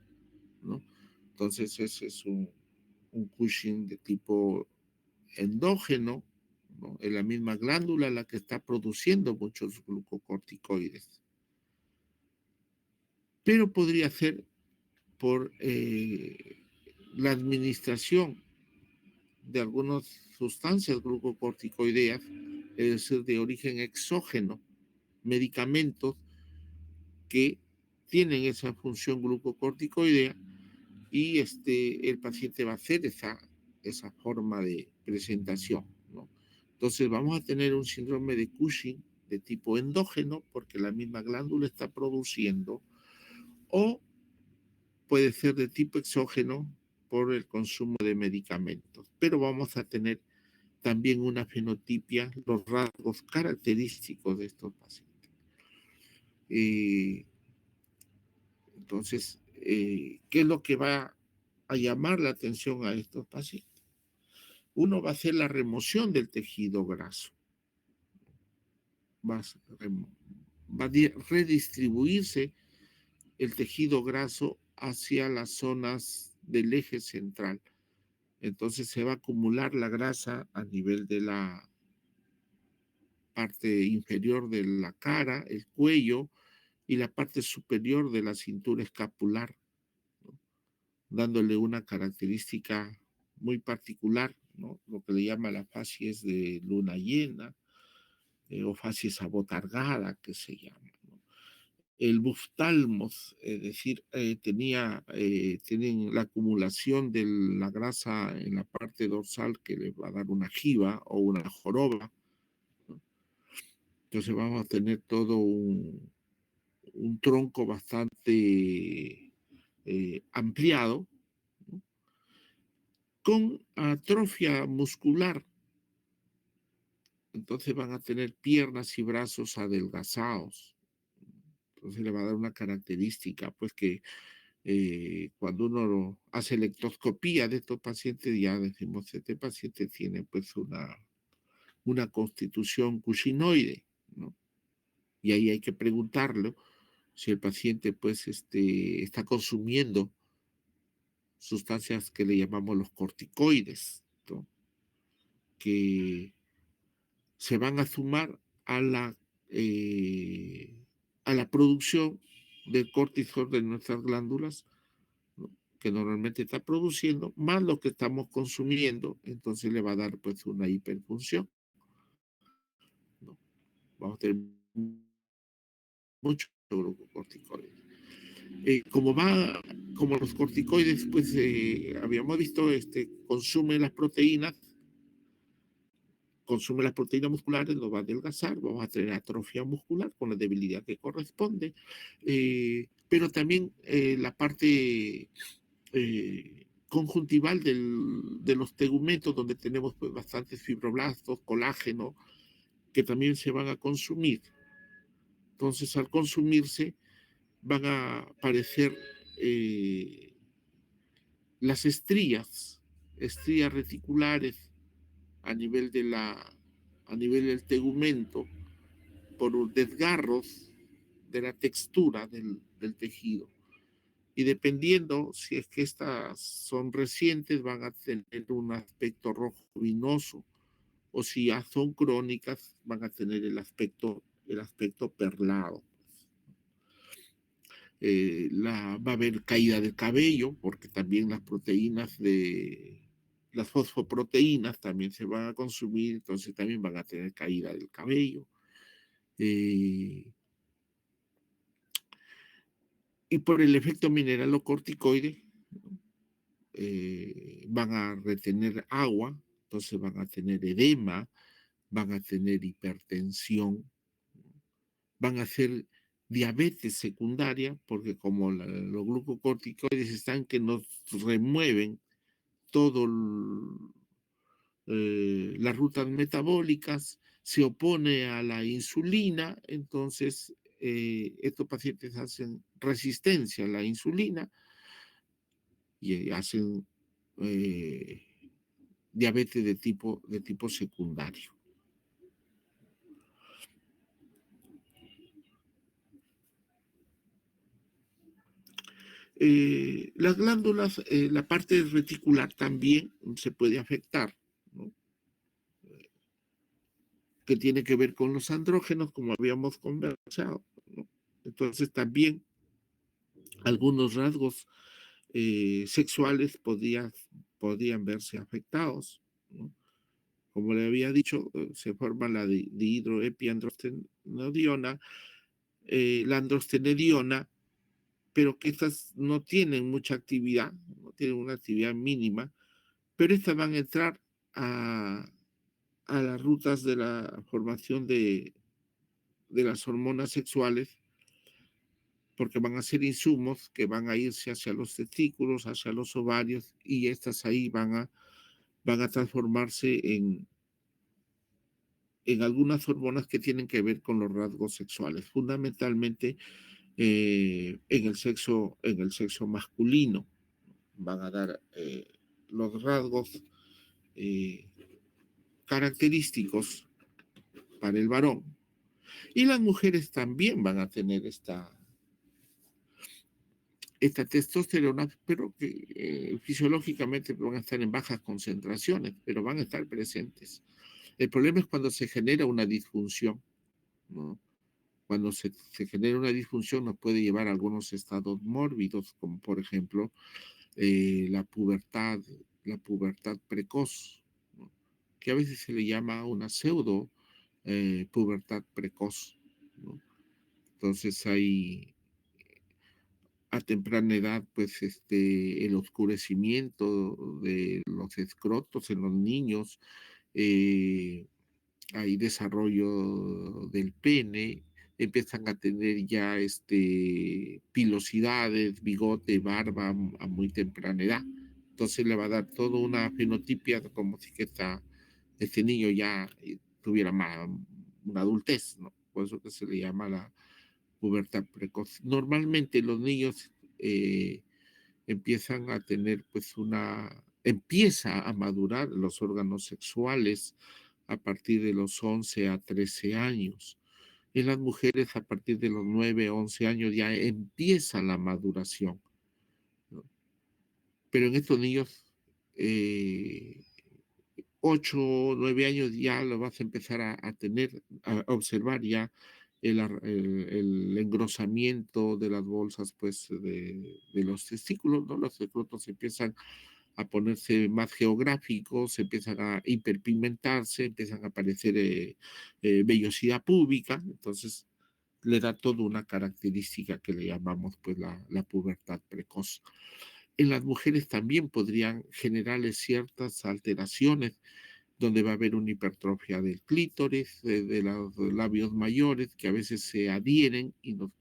¿no? Entonces ese es un Cushing de tipo endógeno, ¿no? En la misma glándula la que está produciendo muchos glucocorticoides. Pero podría ser por la administración de algunas sustancias glucocorticoideas, es decir, de origen exógeno, medicamentos que tienen esa función glucocorticoidea y el paciente va a hacer esa forma de presentación, ¿no? Entonces vamos a tener un síndrome de Cushing de tipo endógeno porque la misma glándula está produciendo, o puede ser de tipo exógeno por el consumo de medicamentos, pero vamos a tener también una fenotipia, los rasgos característicos de estos pacientes. Entonces, ¿qué es lo que va a llamar la atención a estos pacientes? Uno va a hacer la remoción del tejido graso, va a redistribuirse el tejido graso hacia las zonas del eje central. Entonces se va a acumular la grasa a nivel de la parte inferior de la cara, el cuello y la parte superior de la cintura escapular, ¿no? Dándole una característica muy particular, ¿no? Lo que le llama la facies de luna llena, o facies abotargada, que se llama, ¿no? el buftalmos, es decir, tienen la acumulación de la grasa en la parte dorsal que les va a dar una jiba o una joroba. Entonces vamos a tener todo un tronco bastante ampliado, ¿no? Con atrofia muscular. Entonces van a tener piernas y brazos adelgazados. Entonces le va a dar una característica, pues que cuando uno hace lectoscopía de estos pacientes, ya decimos, este paciente tiene pues una constitución cuscinoide, ¿no? Y ahí hay que preguntarle si el paciente pues está consumiendo sustancias que le llamamos los corticoides, ¿no? Que se van a sumar a a la producción del cortisol de nuestras glándulas, ¿no? Que normalmente está produciendo, más lo que estamos consumiendo, entonces le va a dar pues una hiperfunción, ¿no? Vamos a tener mucho glucocorticoides. Como los corticoides, pues habíamos visto, consume las proteínas musculares, nos va a adelgazar, vamos a tener atrofia muscular con la debilidad que corresponde, pero también la parte conjuntival de los tegumentos, donde tenemos pues, bastantes fibroblastos, colágeno, que también se van a consumir. Entonces, al consumirse, van a aparecer las estrías reticulares a nivel a nivel del tegumento, por desgarros de la textura del tejido. Y dependiendo si es que estas son recientes, van a tener un aspecto rojo vinoso, o si ya son crónicas, van a tener el aspecto perlado. Va a haber caída del cabello, porque también las fosfoproteínas también se van a consumir, entonces también van a tener caída del cabello. Eh, y por el efecto mineralocorticoide, van a retener agua, entonces van a tener edema, van a tener hipertensión, van a hacer diabetes secundaria, porque como los glucocorticoides están que nos remueven todo las rutas metabólicas, se opone a la insulina, entonces estos pacientes hacen resistencia a la insulina y hacen eh, diabetes de tipo secundario. Las glándulas, la parte reticular también se puede afectar, ¿no? Que tiene que ver con los andrógenos, como habíamos conversado, ¿no? Entonces también algunos rasgos sexuales podían verse afectados, ¿no? Como le había dicho, se forma la dihidroepiandrostenediona, la androstenediona, pero que estas no tienen mucha actividad, no tienen una actividad mínima, pero estas van a entrar a, a las rutas de la formación de las hormonas sexuales, porque van a ser insumos que van a irse hacia los testículos, hacia los ovarios, y estas ahí van a transformarse en algunas hormonas que tienen que ver con los rasgos sexuales, fundamentalmente en el sexo masculino. Van a dar los rasgos eh, característicos para el varón. Y las mujeres también van a tener esta testosterona, pero que fisiológicamente van a estar en bajas concentraciones, pero van a estar presentes. El problema es cuando se genera una disfunción, ¿no? Cuando se genera una disfunción nos puede llevar a algunos estados mórbidos, como por ejemplo la pubertad precoz, ¿no? Que a veces se le llama una pseudo pubertad precoz, ¿no? Entonces hay a temprana edad, pues el oscurecimiento de los escrotos en los niños, eh, hay desarrollo del pene, empiezan a tener ya pilosidades, bigote, barba a muy temprana edad. Entonces le va a dar toda una fenotipia como si que este niño ya tuviera una adultez, ¿no? Por eso que se le llama la pubertad precoz. Normalmente los niños empiezan a tener pues empieza a madurar los órganos sexuales a partir de los 11 a 13 años. En las mujeres a partir de los 9 11 años ya empieza la maduración, ¿no? Pero en estos niños, 8 o 9 años ya lo vas a empezar a tener, a observar ya el engrosamiento de las bolsas, pues, de los testículos, ¿no? Los escrotos empiezan a ponerse más geográficos, empiezan a hiperpigmentarse, empiezan a aparecer vellosidad púbica, entonces le da toda una característica que le llamamos pues la pubertad precoz. En las mujeres también podrían generarles ciertas alteraciones donde va a haber una hipertrofia del clítoris, de los labios mayores, que a veces se adhieren y nos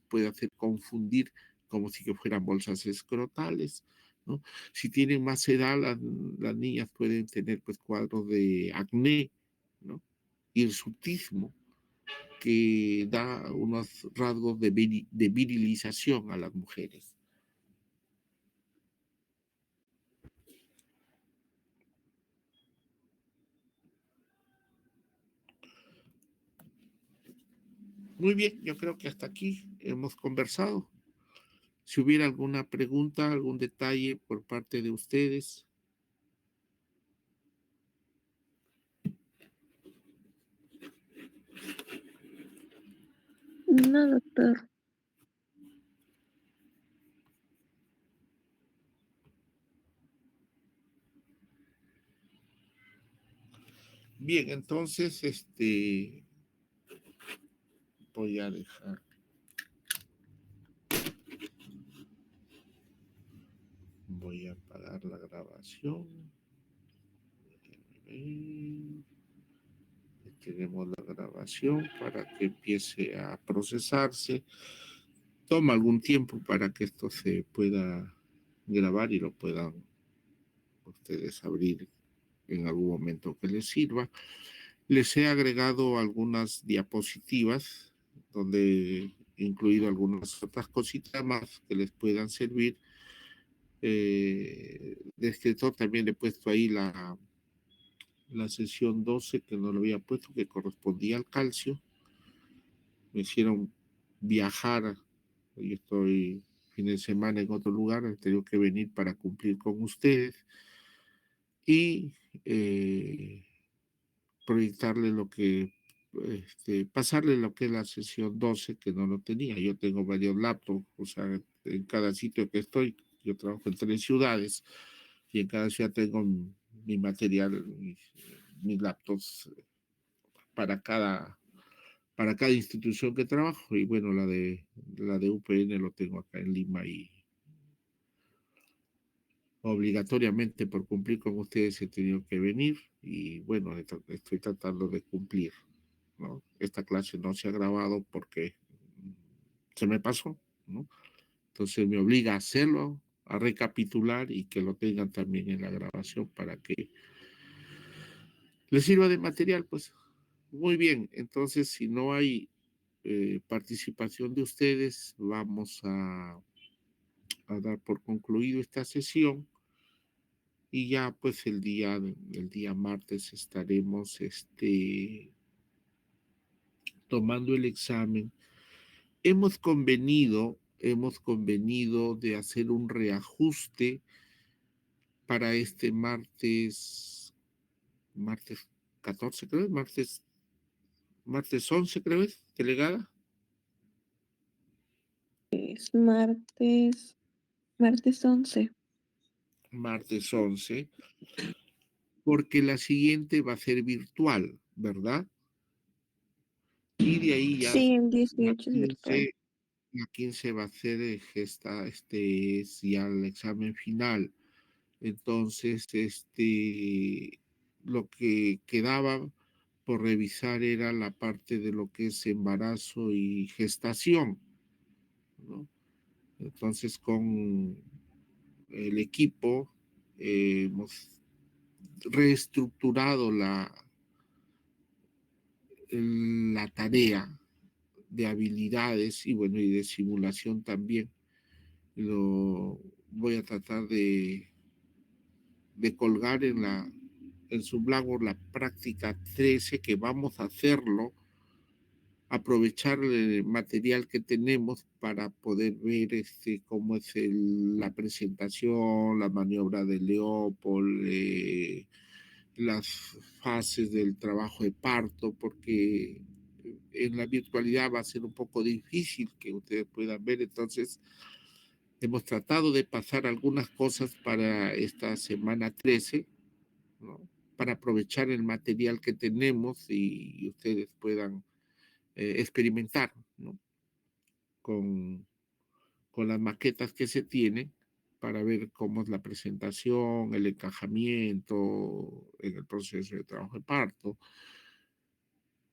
puede hacer confundir como si que fueran bolsas escrotales, ¿no? Si tienen más edad, las niñas pueden tener pues cuadros de acné, ¿no? Hirsutismo, que da unos rasgos de virilización a las mujeres. Muy bien, yo creo que hasta aquí hemos conversado. Si hubiera alguna pregunta, algún detalle por parte de ustedes. No, doctor. Bien, entonces, voy a dejar, voy a apagar la grabación. Tenemos la grabación para que empiece a procesarse. Toma algún tiempo para que esto se pueda grabar y lo puedan ustedes abrir en algún momento que les sirva. Les he agregado algunas diapositivas donde he incluido algunas otras cositas más que les puedan servir. De escritor también le he puesto ahí la sesión 12 que no lo había puesto, que correspondía al calcio. Me hicieron viajar. Yo estoy fin de semana en otro lugar, he tenido que venir para cumplir con ustedes y proyectarle lo que, pasarle lo que es la sesión 12 que no lo tenía. Yo tengo varios laptops, o sea, en cada sitio que estoy, yo trabajo en 3 ciudades y en cada ciudad tengo mi material, mis laptops para para cada institución que trabajo. Y bueno, la de UPN lo tengo acá en Lima y obligatoriamente por cumplir con ustedes he tenido que venir y bueno, estoy tratando de cumplir, ¿no? Esta clase no se ha grabado porque se me pasó, ¿no? Entonces me obliga a hacerlo, a recapitular y que lo tengan también en la grabación para que les sirva de material, pues. Muy bien, entonces si no hay participación de ustedes, vamos a dar por concluido esta sesión y ya pues el día martes estaremos tomando el examen. Hemos convenido de hacer un reajuste para este martes 14 creo, martes 11 creo es, delegada. Es martes 11. Martes 11 porque la siguiente va a ser virtual, ¿verdad? Y de ahí ya Sí, el la 18 es virtual. 15, la 15 va a ser es ya el examen final. Entonces, lo que quedaba por revisar era la parte de lo que es embarazo y gestación, ¿no? Entonces, con el equipo hemos reestructurado la tarea de habilidades y bueno, y de simulación también. Lo voy a tratar de colgar en su Blackboard la práctica 13 que vamos a hacerlo, aprovechar el material que tenemos para poder ver cómo es la presentación, la maniobra de Leopold, las fases del trabajo de parto, porque en la virtualidad va a ser un poco difícil que ustedes puedan ver. Entonces, hemos tratado de pasar algunas cosas para esta semana 13, ¿no? Para aprovechar el material que tenemos y ustedes puedan experimentar, ¿no? con, con las maquetas que se tienen para ver cómo es la presentación, el encajamiento en el proceso de trabajo de parto,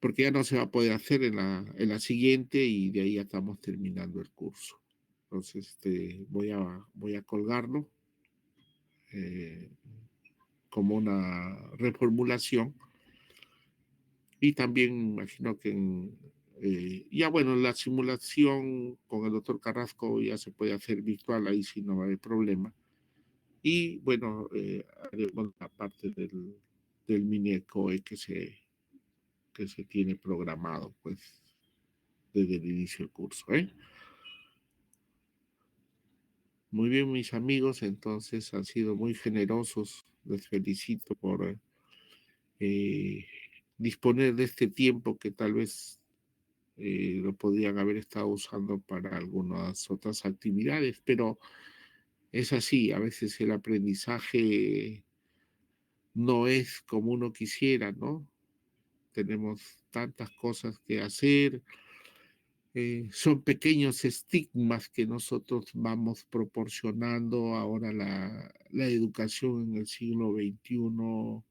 porque ya no se va a poder hacer en la siguiente y de ahí ya estamos terminando el curso. Entonces, voy a colgarlo eh, como una reformulación y también imagino que ya bueno, la simulación con el doctor Carrasco ya se puede hacer virtual, ahí sí no va a haber problema. Y bueno, haremos la parte del mini ECOE que se tiene programado pues desde el inicio del curso. ¿Eh? Muy bien, mis amigos, entonces han sido muy generosos. Les felicito por eh, disponer de este tiempo que tal vez lo podrían haber estado usando para algunas otras actividades, pero es así, a veces el aprendizaje no es como uno quisiera, ¿no? Tenemos tantas cosas que hacer, son pequeños estigmas que nosotros vamos proporcionando. Ahora la educación en el siglo XXI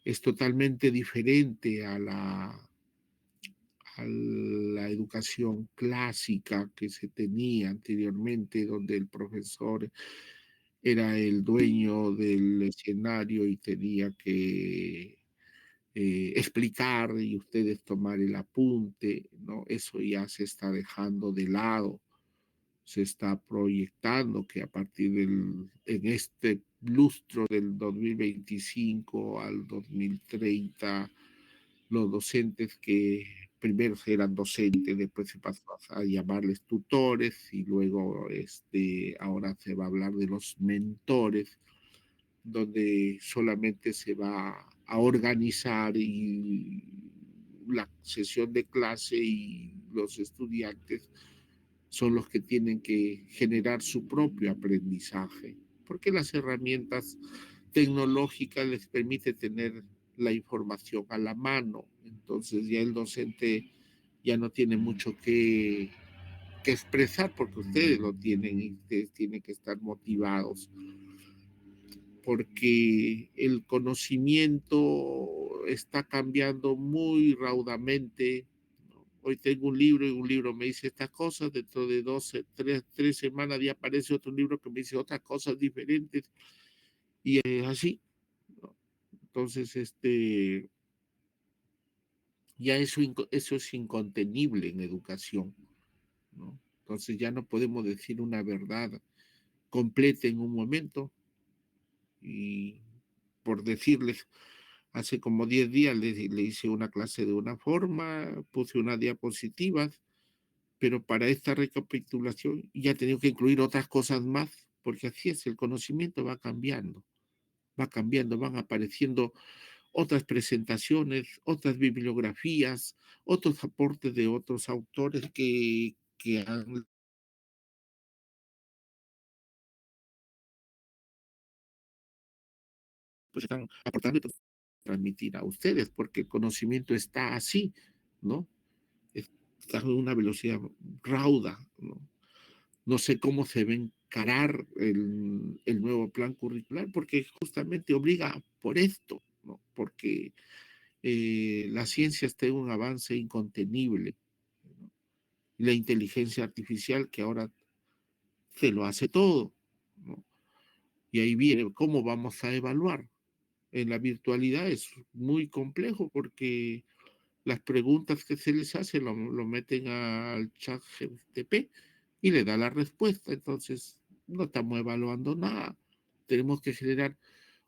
es totalmente diferente a la educación clásica que se tenía anteriormente, donde el profesor era el dueño del escenario y tenía que explicar y ustedes tomar el apunte, ¿no? Eso ya se está dejando de lado, se está proyectando que a partir en este lustro del 2025 al 2030 los docentes que primero eran docentes, después se pasó a llamarles tutores y luego ahora se va a hablar de los mentores, donde solamente se va a organizar y la sesión de clase y los estudiantes son los que tienen que generar su propio aprendizaje, porque las herramientas tecnológicas les permite tener la información a la mano, entonces ya el docente ya no tiene mucho que expresar porque ustedes lo tienen y ustedes tienen que estar motivados porque el conocimiento está cambiando muy raudamente. Hoy tengo un libro y un libro me dice estas cosas, dentro de 3 semanas ya aparece otro libro que me dice otras cosas diferentes y es así, ¿no? Entonces, ya eso es incontenible en educación, ¿no? Entonces ya no podemos decir una verdad completa en un momento y por decirles, hace como 10 días le hice una clase de una forma, puse unas diapositivas, pero para esta recapitulación ya he tenido que incluir otras cosas más, porque así es, el conocimiento va cambiando, van apareciendo otras presentaciones, otras bibliografías, otros aportes de otros autores que pues, están aportando y transmitir a ustedes, porque el conocimiento está así, ¿no? está a una velocidad rauda, ¿no? No sé cómo se va a encarar el nuevo plan curricular, porque justamente obliga por esto, ¿no? Porque la ciencia está en un avance incontenible, ¿no? Y la inteligencia artificial que ahora se lo hace todo, ¿no? Y ahí viene cómo vamos a evaluar. En la virtualidad es muy complejo porque las preguntas que se les hace lo meten al chat GTP y le da la respuesta. Entonces, no estamos evaluando nada. Tenemos que generar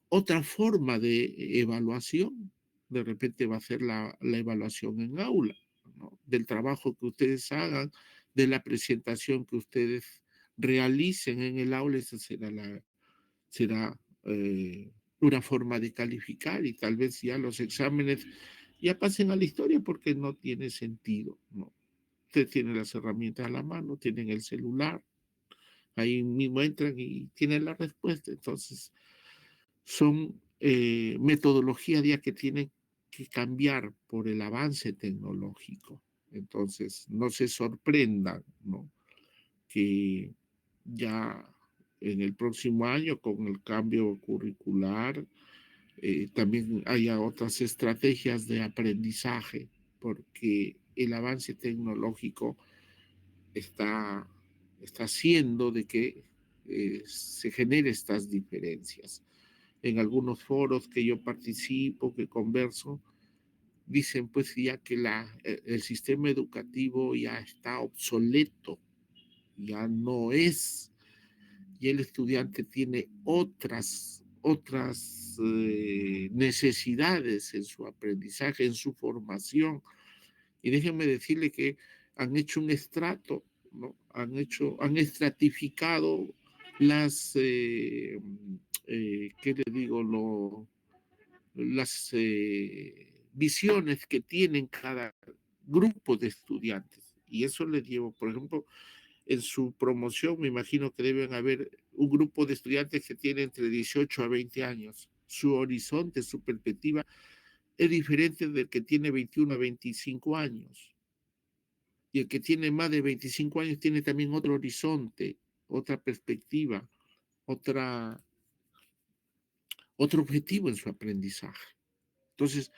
otra forma de evaluación. De repente va a ser la evaluación en aula, ¿no? Del trabajo que ustedes hagan, de la presentación que ustedes realicen en el aula, esa será una forma de calificar y tal vez ya los exámenes ya pasen a la historia porque no tiene sentido, ¿no? Ustedes tienen las herramientas a la mano, tienen el celular, ahí mismo entran y tienen la respuesta. Entonces, son metodologías ya que tienen que cambiar por el avance tecnológico. Entonces, no se sorprendan, ¿no? Que ya en el próximo año, con el cambio curricular, también haya otras estrategias de aprendizaje, porque el avance tecnológico está, está haciendo de que se generen estas diferencias. En algunos foros que yo participo, que converso, dicen pues ya que el sistema educativo ya está obsoleto, ya no es, y el estudiante tiene otras necesidades en su aprendizaje, en su formación. Y déjenme decirle que han hecho un estrato, ¿no? Han estratificado las, ¿qué le digo? Las visiones que tienen cada grupo de estudiantes. Y eso les llevo, por ejemplo, en su promoción, me imagino que deben haber un grupo de estudiantes que tiene entre 18 a 20 años. Su horizonte, su perspectiva es diferente del que tiene 21 a 25 años. Y el que tiene más de 25 años tiene también otro horizonte, otra perspectiva, otra, otro objetivo en su aprendizaje. Entonces,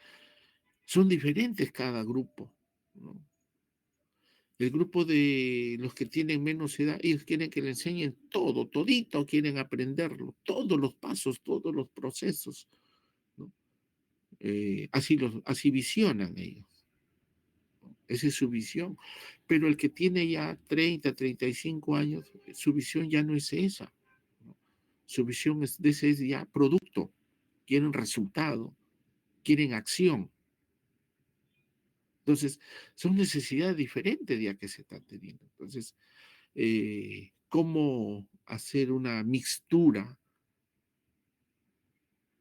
son diferentes cada grupo, ¿no? El grupo de los que tienen menos edad, ellos quieren que le enseñen todo, todito quieren aprenderlo, todos los pasos, todos los procesos, ¿no? Así visionan ellos, ¿no? Esa es su visión. Pero el que tiene ya 30, 35 años, su visión ya no es esa, ¿no? Su visión de ese es ya producto, quieren resultado, quieren acción. Entonces, son necesidades diferentes ya que se están teniendo. Entonces, cómo hacer una mixtura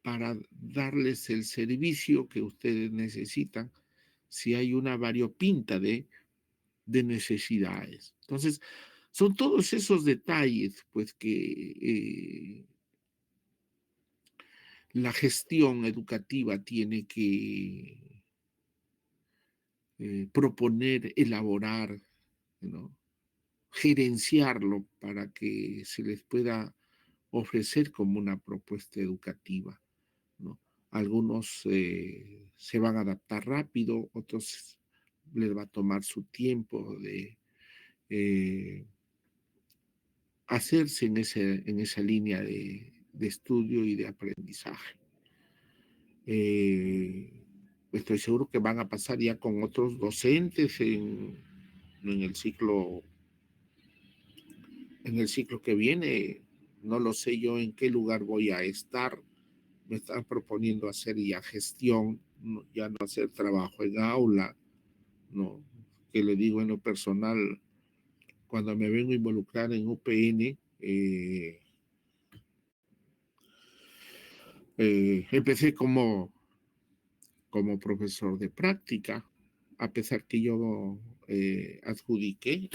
para darles el servicio que ustedes necesitan si hay una variopinta de necesidades. Entonces, son todos esos detalles, pues, que la gestión educativa tiene que proponer, elaborar, ¿no? Gerenciarlo para que se les pueda ofrecer como una propuesta educativa, ¿no? Algunos se van a adaptar rápido, otros les va a tomar su tiempo de eh, hacerse en esa línea de estudio y de aprendizaje. Eh, Estoy seguro que van a pasar ya con otros docentes en el ciclo en el ciclo que viene. No lo sé yo en qué lugar voy a estar. Me están proponiendo hacer ya gestión, ya no hacer trabajo en aula, ¿no? Que le digo en lo personal, cuando me vengo a involucrar en UPN, empecé como profesor de práctica, a pesar que yo adjudiqué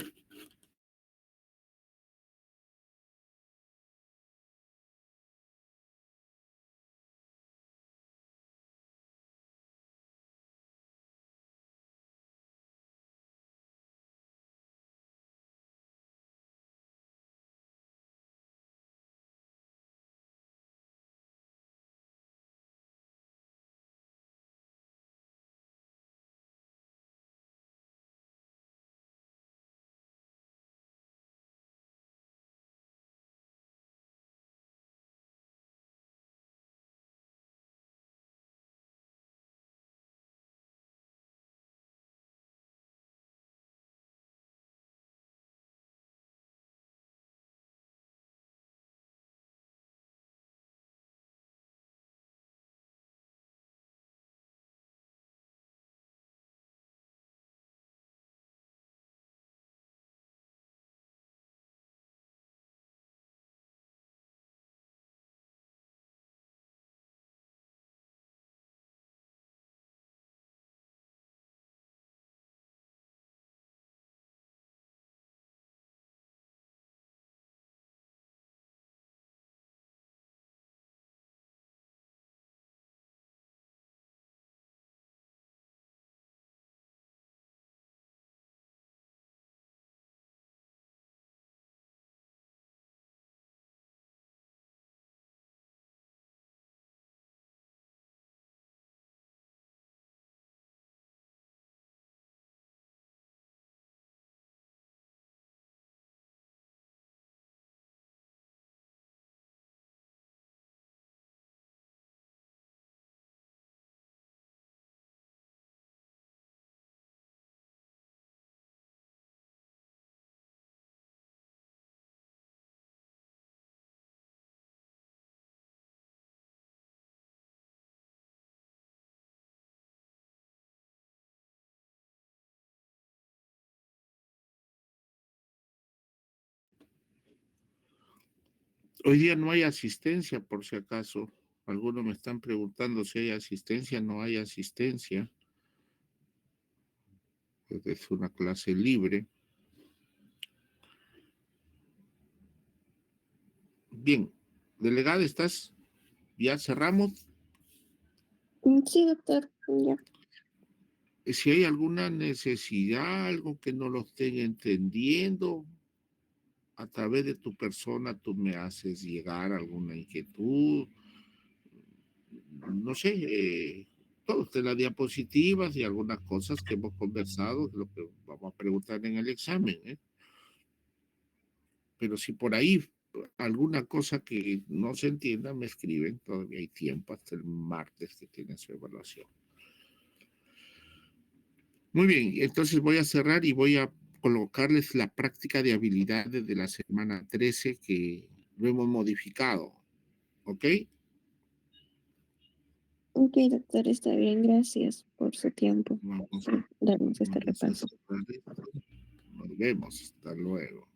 Hoy día no hay asistencia, por si acaso. Algunos me están preguntando si hay asistencia. No hay asistencia. Es una clase libre. Bien, delegada, ¿estás? ¿Ya cerramos? Sí, doctor, ya. Si hay alguna necesidad, algo que no lo estén entendiendo, a través de tu persona tú me haces llegar alguna inquietud, no sé, todos de las diapositivas y algunas cosas que hemos conversado, lo que vamos a preguntar en el examen, ¿eh? Pero si por ahí alguna cosa que no se entienda, me escriben, todavía hay tiempo hasta el martes que tiene su evaluación. Muy bien, entonces voy a cerrar y voy a colocarles la práctica de habilidades de la semana 13 que lo hemos modificado, ¿ok? Ok, doctor, está bien, gracias por su tiempo, Vamos, por darnos este vamos a repaso. cerrar esto. Nos vemos, hasta luego.